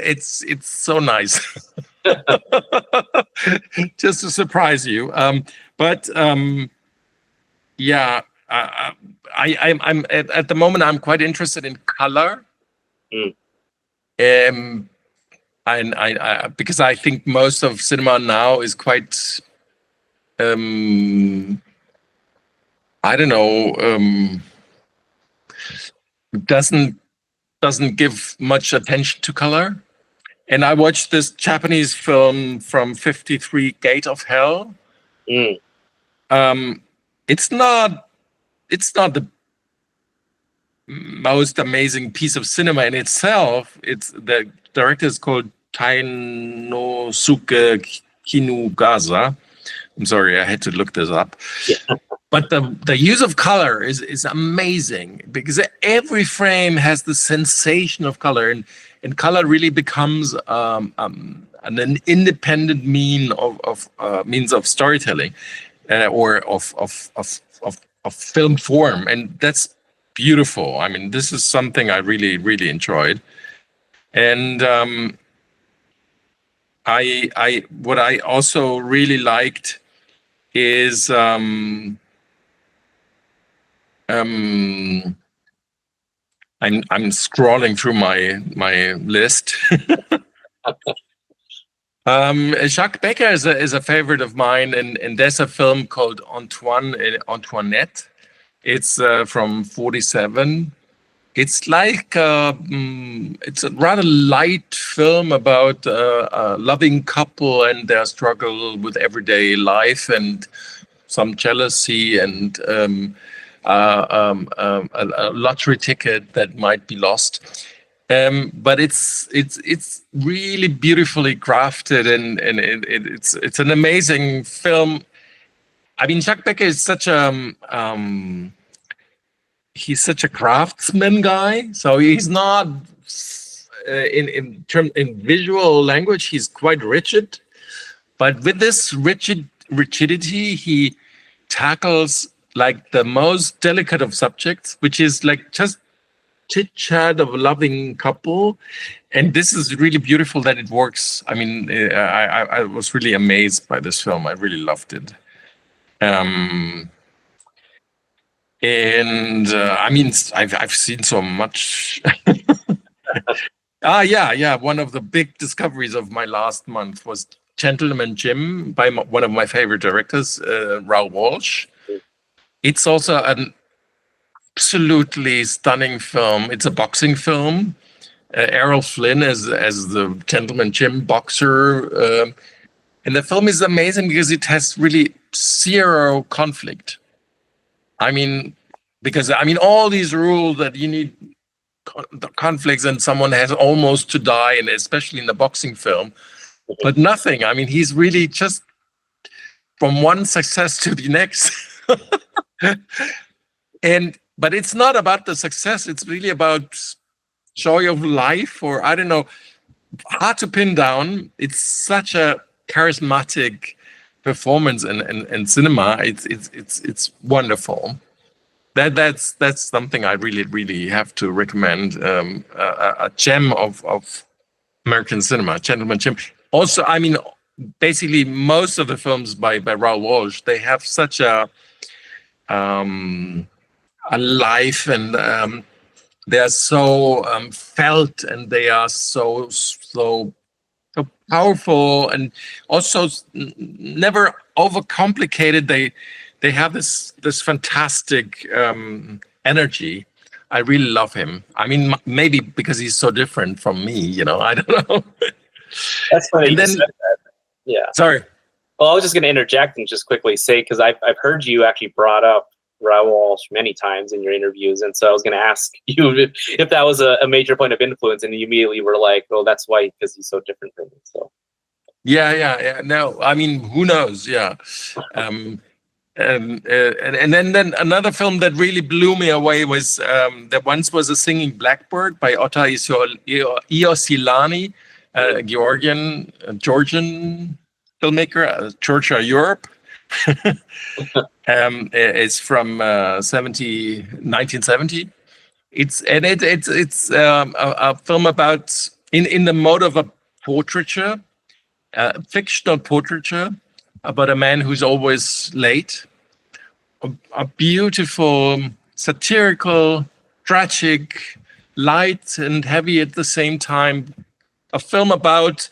nice. Just to surprise you. Yeah, I'm at the moment I'm quite interested in color. Mm. I because I think most of cinema now is quite I don't know, doesn't give much attention to color. And I watched this Japanese film from '53, Gate of Hell. Mm. It's not the most amazing piece of cinema in itself. It's the director is called Tainosuke Kinugaza. I'm sorry, I had to look this up. Yeah. But the use of color is amazing, because every frame has the sensation of color, and color really becomes an independent means of storytelling, or of film form, and that's beautiful. I mean, this is something I really enjoyed, and what I also really liked is I'm scrolling through my list. Jacques Becker is a favorite of mine, and there's a film called Antoinette. It's from '47. It's like it's a rather light film about a loving couple and their struggle with everyday life and some jealousy and a lottery ticket that might be lost. But it's really beautifully crafted, and it's an amazing film. I mean, Jacques Becker is such a he's such a craftsman guy. So he's not in visual language, he's quite rigid. But with this rigidity, he tackles like the most delicate of subjects, which is like just chit chat of a loving couple, and this is really beautiful that it works. I mean, I was really amazed by this film. I really loved it. And I mean, I've seen so much. Yeah. One of the big discoveries of my last month was Gentleman Jim by one of my favorite directors, Raoul Walsh. It's also an absolutely stunning film. It's a boxing film. Errol Flynn as the Gentleman Jim boxer. And the film is amazing because it has really zero conflict. I mean, because all these rules that you need conflicts and someone has almost to die, and especially in the boxing film, but nothing. I mean, he's really just from one success to the next. But it's not about the success. It's really about joy of life, or I don't know, hard to pin down. It's such a charismatic performance in cinema. It's wonderful. That's something I really have to recommend. A gem of American cinema, Gentleman Jim. Also, I mean, basically most of the films by Raoul Walsh, they have such a life, and they are so felt, and they are so powerful, and also never overcomplicated. They have this fantastic energy. I really love him. I mean, maybe because he's so different from me, I don't know. That's funny. And then, said that. Yeah. Sorry. Well, I was just going to interject and just quickly say, because I've heard you actually brought up Raoul Walsh many times in your interviews, and so I was going to ask you if that was a major point of influence, and you immediately were like, "Oh, that's why, because he's so different from me." So. Yeah. No, I mean, who knows? Yeah. And then another film that really blew me away was there once was a Singing Blackbird by Otta Iosilani, Georgian filmmaker, Georgia, Europe. It's from 1970. It's a film about in the mode of a portraiture, fictional portraiture about a man who's always late. A beautiful, satirical, tragic, light and heavy at the same time. A film about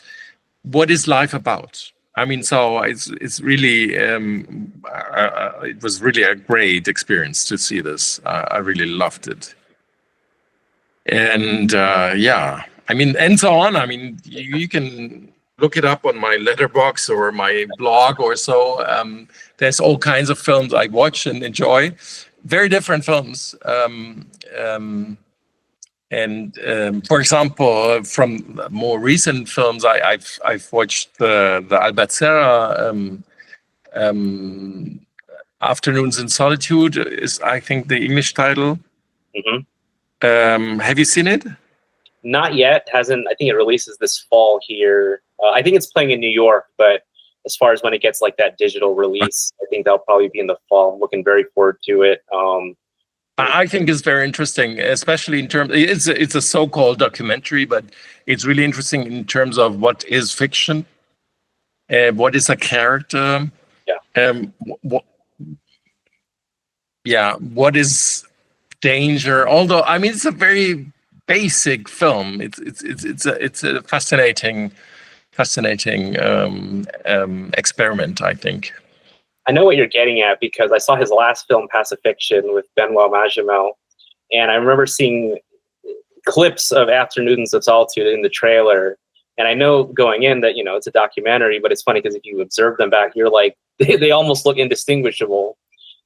what is life about. I mean, so it's really it was really a great experience to see this. I really loved it, and yeah, I mean, and so on. I mean, you can look it up on my letterbox or my blog or so. There's all kinds of films I watch and enjoy, very different films. For example, from more recent films, I've watched the Albert Serra Afternoons in Solitude is, I think, the English title. Mm-hmm. Have you seen it? Not yet. Hasn't. I think it releases this fall here. I think it's playing in New York, but as far as when it gets like that digital release, I think that'll probably be in the fall. I'm looking very forward to it. I think it's very interesting, especially in terms. It's a so-called documentary, but it's really interesting in terms of what is fiction, what is a character, what is danger. Although I mean, it's a very basic film. It's a fascinating experiment, I think. I know what you're getting at because I saw his last film, Pacifiction, with Benoit Magimel, and I remember seeing clips of Afternoons of Solitude in the trailer. And I know going in that, it's a documentary, but it's funny because if you observe them back, you're like, they almost look indistinguishable.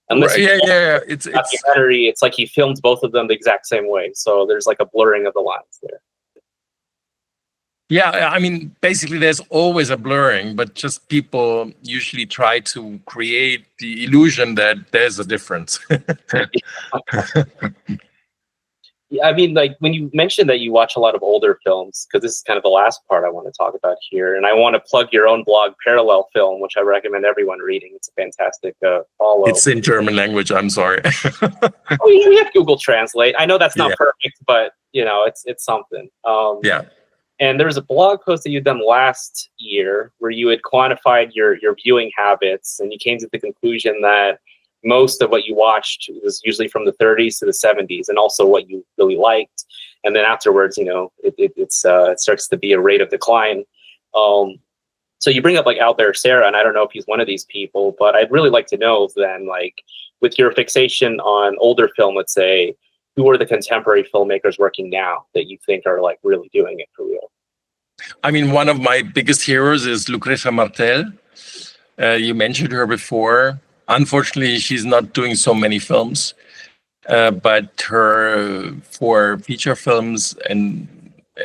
Unless it's documentary, it's like he filmed both of them the exact same way. So there's like a blurring of the lines there. Yeah, I mean, basically there's always a blurring, but just people usually try to create the illusion that there's a difference. Yeah, I mean, like when you mentioned that you watch a lot of older films, because this is kind of the last part I want to talk about here, and I want to plug your own blog, Parallel Film, which I recommend everyone reading. It's a fantastic follow. It's in German language. I'm sorry. Oh, yeah, we have Google Translate. I know that's not perfect, but it's something. Yeah. And there was a blog post that you'd done last year where you had quantified your viewing habits, and you came to the conclusion that most of what you watched was usually from the 30s to the 70s, and also what you really liked. And then afterwards, it starts to be a rate of decline. So So you bring up like Albert Serra, and I don't know if he's one of these people, but I'd really like to know then, like, with your fixation on older film, let's say, who are the contemporary filmmakers working now that you think are like really doing it for real? I mean, one of my biggest heroes is Lucrecia Martel. You mentioned her before. Unfortunately, she's not doing so many films, but her for feature films and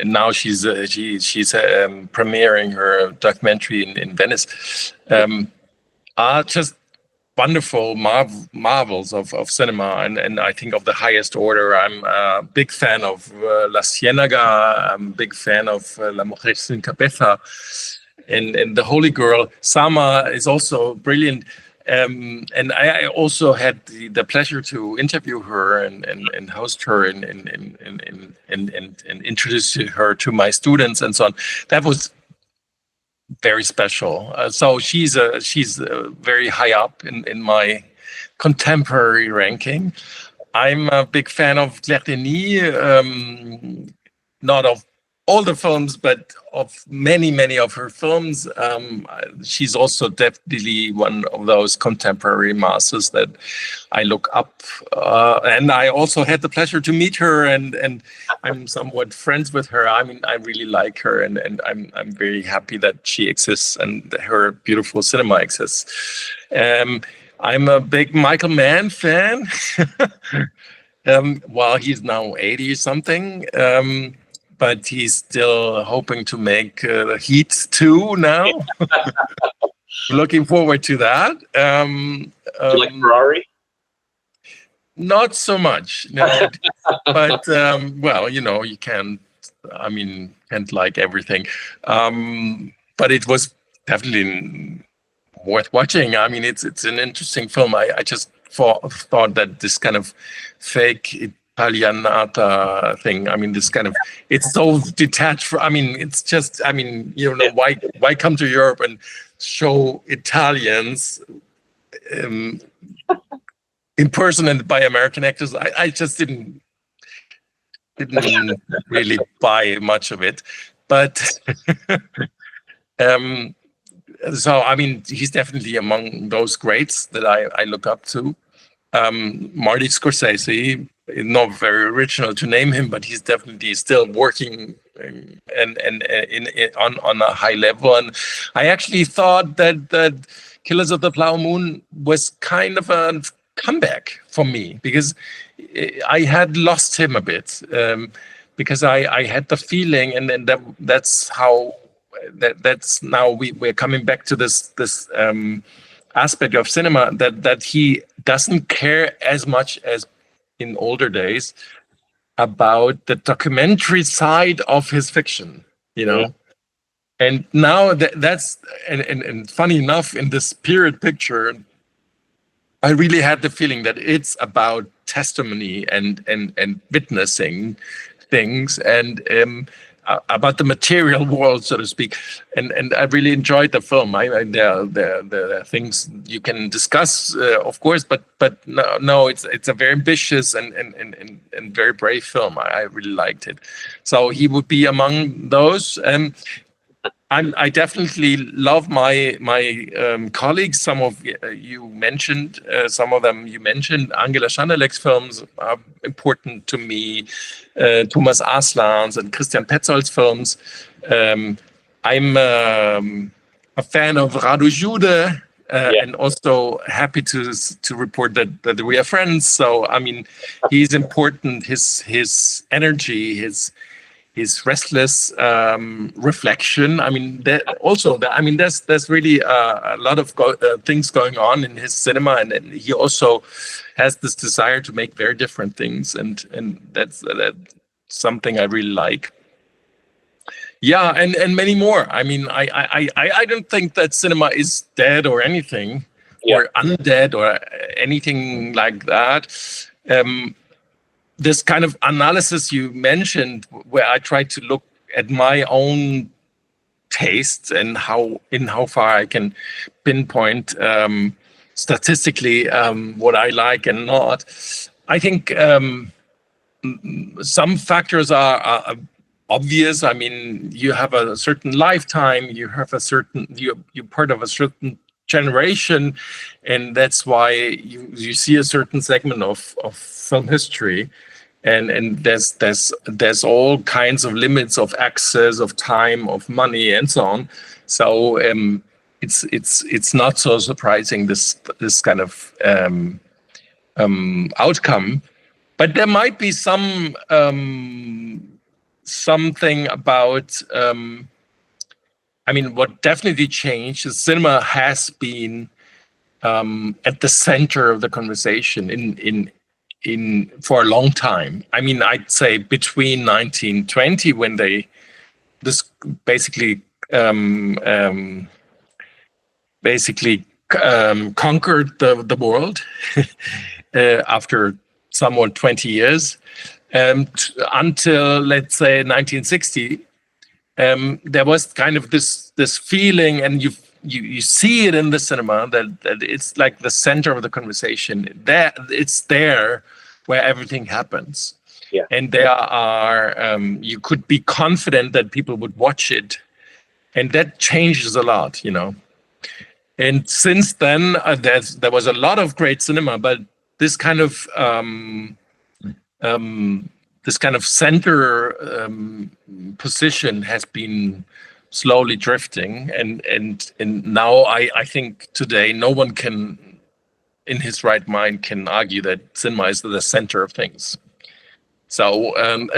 now she's premiering her documentary in Venice. Are just wonderful marvels of cinema, and I think of the highest order. I'm a big fan of La Ciénaga. I'm a big fan of La Mujer Sin Cabeza, and The Holy Girl. Sama is also brilliant. And I also had the pleasure to interview her and host her and introduce her to my students and so on. That was very special. So she's very high up in my contemporary ranking. I'm a big fan of Claire Denis, not of all the films, but of many of her films. She's also definitely one of those contemporary masters that I look up. And I also had the pleasure to meet her, and I'm somewhat friends with her. I mean, I really like her, and I'm very happy that she exists and her beautiful cinema exists. I'm a big Michael Mann fan. While he's now 80 something. But he's still hoping to make Heat 2 now. Looking forward to that. Do you like Ferrari? Not so much, no. But well, you know, you can't like everything. But it was definitely worth watching. I mean, it's an interesting film. I just thought that this kind of fake Italianata thing. I mean, this kind of, it's so detached from, I mean, it's just, I mean, you know, why come to Europe and show Italians impersonated by American actors? I just didn't really buy much of it. But so, I mean, he's definitely among those greats that I look up to. Marty Scorsese, not very original to name him, but he's definitely still working on a high level. And I actually thought that Killers of the Flower Moon was kind of a comeback for me, because I had lost him a bit, because I had the feeling, and that's how that's now we're coming back to this aspect of cinema that he doesn't care as much as in older days about the documentary side of his fiction, you know. Yeah. And now that's funny enough, in this period picture, I really had the feeling that it's about testimony and witnessing things and about the material world, so to speak, and I really enjoyed the film. There are things you can discuss, of course, but no, it's a very ambitious and very brave film. I really liked it, so he would be among those. I definitely love my colleagues. Some of you mentioned, some of them you mentioned. Angela Schanelek's films are important to me. Thomas Aslan's and Christian Petzold's films. I'm a fan of Radu Jude, and also happy to report that we are friends. So I mean, he's important. His energy, his restless reflection. I mean, there's really a lot of things going on in his cinema, and he also has this desire to make very different things, and that's something I really like. Yeah, and many more. I mean, I don't think that cinema is dead or anything, or undead or anything like that. This kind of analysis you mentioned, where I try to look at my own tastes and how far I can pinpoint statistically what I like and not. I think some factors are obvious. I mean, you have a certain lifetime, you have a certain, you're part of a certain generation, and that's why you see a certain segment of film history, and there's all kinds of limits of access, of time, of money, and so on. So it's not so surprising, this kind of outcome. But there might be something about. I mean, what definitely changed is cinema has been at the center of the conversation in for a long time. I mean, I'd say between 1920, when this basically conquered the world after somewhat 20 years, until, let's say, 1960. There was kind of this feeling, and you see it in the cinema, that it's like the center of the conversation. There, it's there where everything happens. Yeah. And there are you could be confident that people would watch it, and that changes a lot, you know. And since then, there was a lot of great cinema, but this kind of center position has been slowly drifting, and now I think today no one can, in his right mind, can argue that cinema is the center of things. So and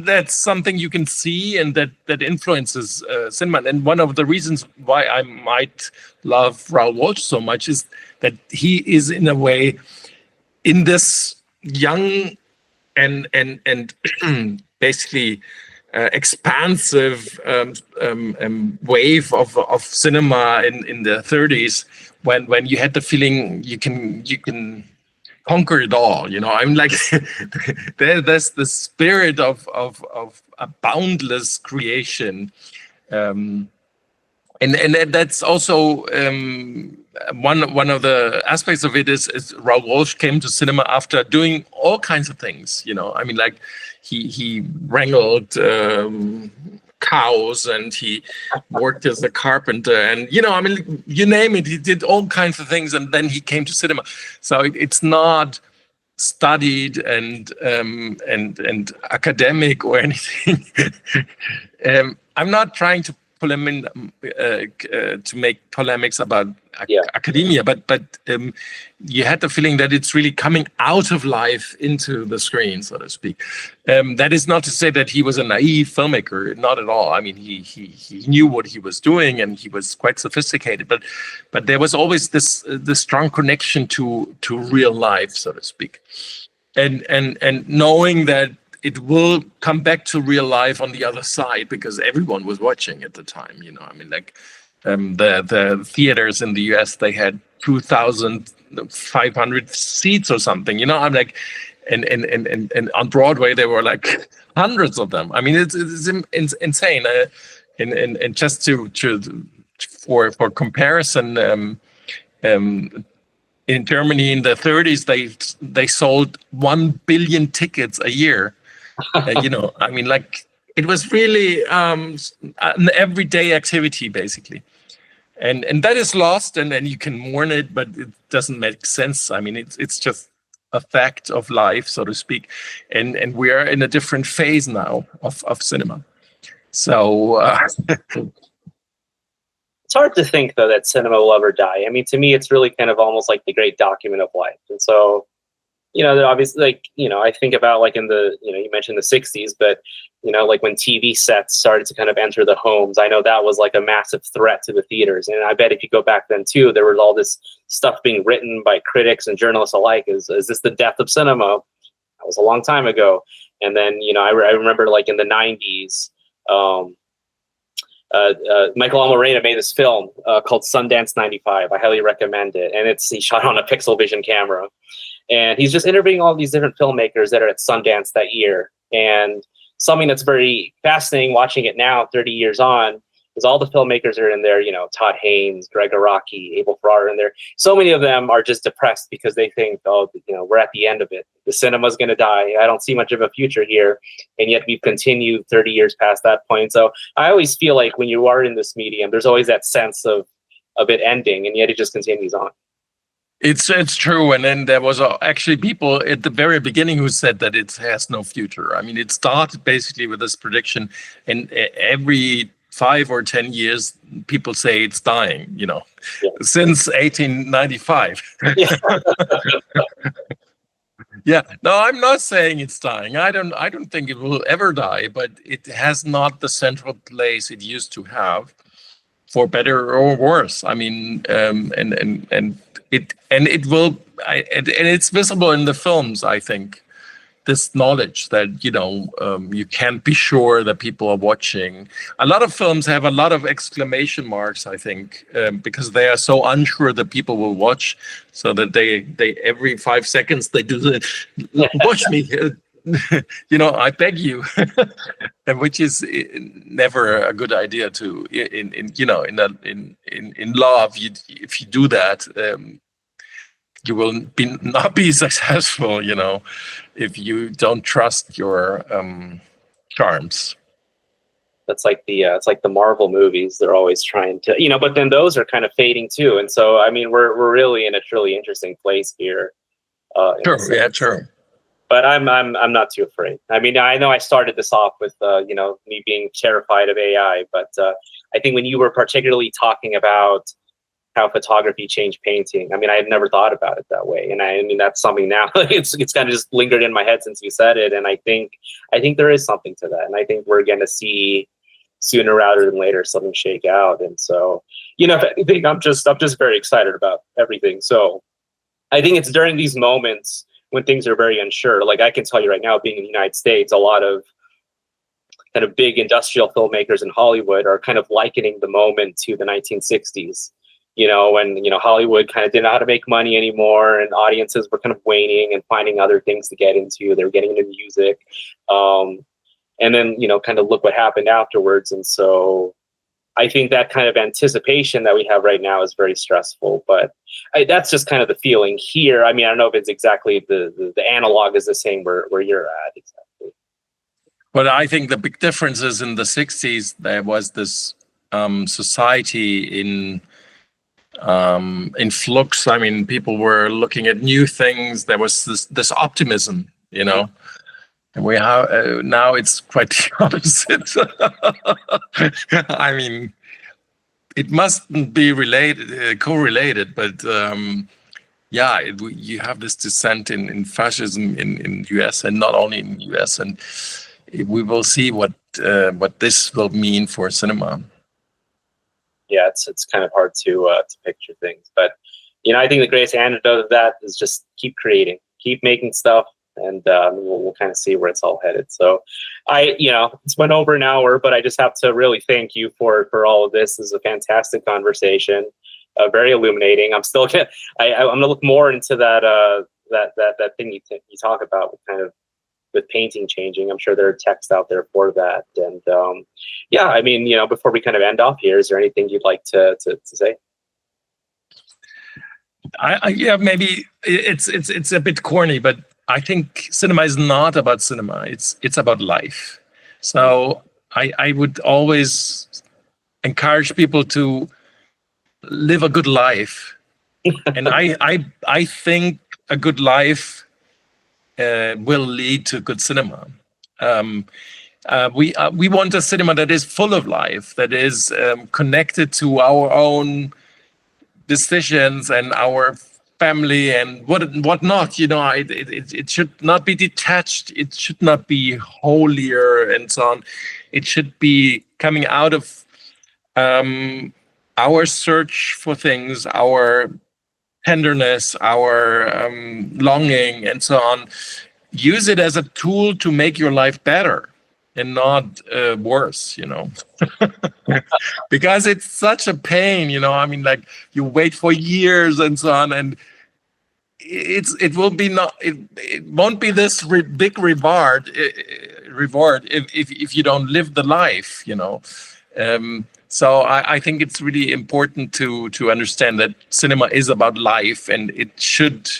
that's something you can see, and that influences cinema. And one of the reasons why I might love Raoul Walsh so much is that he is, in a way, in this young and basically expansive wave of cinema in the 30s, when you had the feeling you can conquer it all, you know. I'm like, there's the spirit of a boundless creation, and that's also one of the aspects of it is Raoul Walsh came to cinema after doing all kinds of things, you know. I mean, like he wrangled cows, and he worked as a carpenter, and, you know, I mean, you name it, he did all kinds of things, and then he came to cinema. So it's not studied and academic or anything. I'm not trying to to make polemics about academia, but you had the feeling that it's really coming out of life into the screen, so to speak. That is not to say that he was a naive filmmaker, not at all. I mean, he knew what he was doing, and he was quite sophisticated. But there was always this strong connection to real life, so to speak, and knowing that it will come back to real life on the other side, because everyone was watching at the time, you know. I mean, like the theaters in the US, they had 2,500 seats or something, you know. I'm like, and on Broadway there were like hundreds of them. I mean, it's insane. And just for comparison, in Germany in the 30s, they sold 1 billion tickets a year. You know, I mean, like, it was really an everyday activity, basically, and that is lost, and then you can mourn it, but it doesn't make sense. I mean, it's just a fact of life, so to speak, and we are in a different phase now of cinema. So it's hard to think, though, that cinema will ever die. I mean, to me, it's really kind of almost like the great document of life, and so, you know, obviously, like, you know, I think about, like, in the, you know, you mentioned the 60s, but, you know, like when TV sets started to kind of enter the homes, I know that was like a massive threat to the theaters. And I bet if you go back then too, there was all this stuff being written by critics and journalists alike. Is this the death of cinema? That was a long time ago. And then, you know, I remember, like, in the 90s, Michael Almereyda made this film called Sundance 95. I highly recommend it. And he shot on a Pixel Vision camera. And he's just interviewing all these different filmmakers that are at Sundance that year. And something that's very fascinating watching it now, 30 years on, because all the filmmakers are in there, you know, Todd Haynes, Greg Araki, Abel Ferrara in there. So many of them are just depressed because they think, oh, you know, we're at the end of it. The cinema's going to die. I don't see much of a future here. And yet we've continued 30 years past that point. So I always feel like when you are in this medium, there's always that sense of it ending, and yet it just continues on. It's true, and then there was actually people at the very beginning who said that it has no future. I mean, it started basically with this prediction, and every 5 or 10 years, people say it's dying. You know, Yeah. Since 1895. Yeah. Yeah, no, I'm not saying it's dying. I don't think it will ever die, but it has not the central place it used to have, for better or worse. I mean, and it will, and it's visible in the films, I think. This knowledge that, you know, you can't be sure that people are watching. A lot of films have a lot of exclamation marks, I think, because they are so unsure that people will watch, so that they every 5 seconds they do the watch me, you know, I beg you, and which is never a good idea to in you know, in love. If you do that, you will not be successful, you know, if you don't trust your charms. That's like it's like the Marvel movies. They're always trying to, you know, but then those are kind of fading too. And so, I mean, we're really in a truly interesting place here. Sure, yeah, sure. But I'm not too afraid. I mean, I know I started this off with you know, me being terrified of AI, but I think when you were particularly talking about how photography changed painting, I mean, I had never thought about it that way, and I mean, that's something now. it's kind of just lingered in my head since you said it, and I think there is something to that, and I think we're going to see sooner rather than later something shake out. And so, you know, if anything, I'm just very excited about everything. So I think it's during these moments when things are very unsure. Like, I can tell you right now, being in the United States, a lot of kind of big industrial filmmakers in Hollywood are kind of likening the moment to the 1960s. You know, when, you know, Hollywood kind of didn't know how to make money anymore, and audiences were kind of waning and finding other things to get into. They were getting into music. And then, you know, kind of look what happened afterwards. And so I think that kind of anticipation that we have right now is very stressful. But that's just kind of the feeling here. I mean, I don't know if it's exactly the analog is the same where you're at exactly. But I think the big difference is in the 60s, there was this society in flux. I mean, people were looking at new things. There was this optimism, you know, and we have now it's quite the opposite. I mean, it mustn't be correlated, but yeah, you have this descent in fascism in US, and not only in US, and we will see what this will mean for cinema. Yeah, it's kind of hard to picture things, but you know, I think the greatest antidote of that is just keep creating, keep making stuff, and we'll kind of see where it's all headed. So, you know, it's went over an hour, but I just have to really thank you for all of this. This is a fantastic conversation, very illuminating. I'm gonna look more into that thing you talk about with kind of with painting changing. I'm sure there are texts out there for that. And yeah, I mean, you know, before we kind of end off here, is there anything you'd like to say? Yeah, maybe it's a bit corny, but I think cinema is not about cinema. It's about life. So I would always encourage people to live a good life. And I think a good life will lead to good cinema. We want a cinema that is full of life, that is connected to our own decisions and our family and whatnot. You know, it should not be detached. It should not be holier and so on. It should be coming out of our search for things, our tenderness, our longing, and so on. Use it as a tool to make your life better and not worse, you know. Because it's such a pain, you know. I mean, like, you wait for years and so on, and it won't be this big reward if you don't live the life, you know. So I think it's really important to understand that cinema is about life, and it should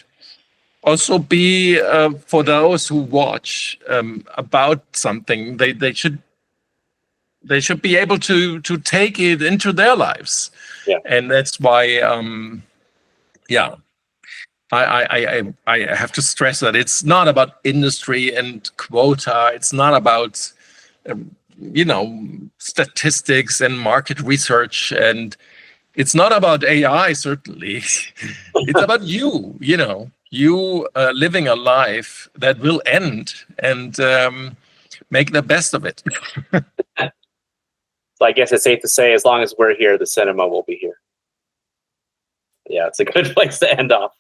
also be for those who watch about something. They should be able to take it into their lives. Yeah. And that's why yeah, I have to stress that it's not about industry and quota. It's not about statistics and market research, and it's not about AI, certainly. It's about you living a life that will end, and make the best of it. So I guess it's safe to say, as long as we're here, the cinema will be here. Yeah, it's a good place to end off.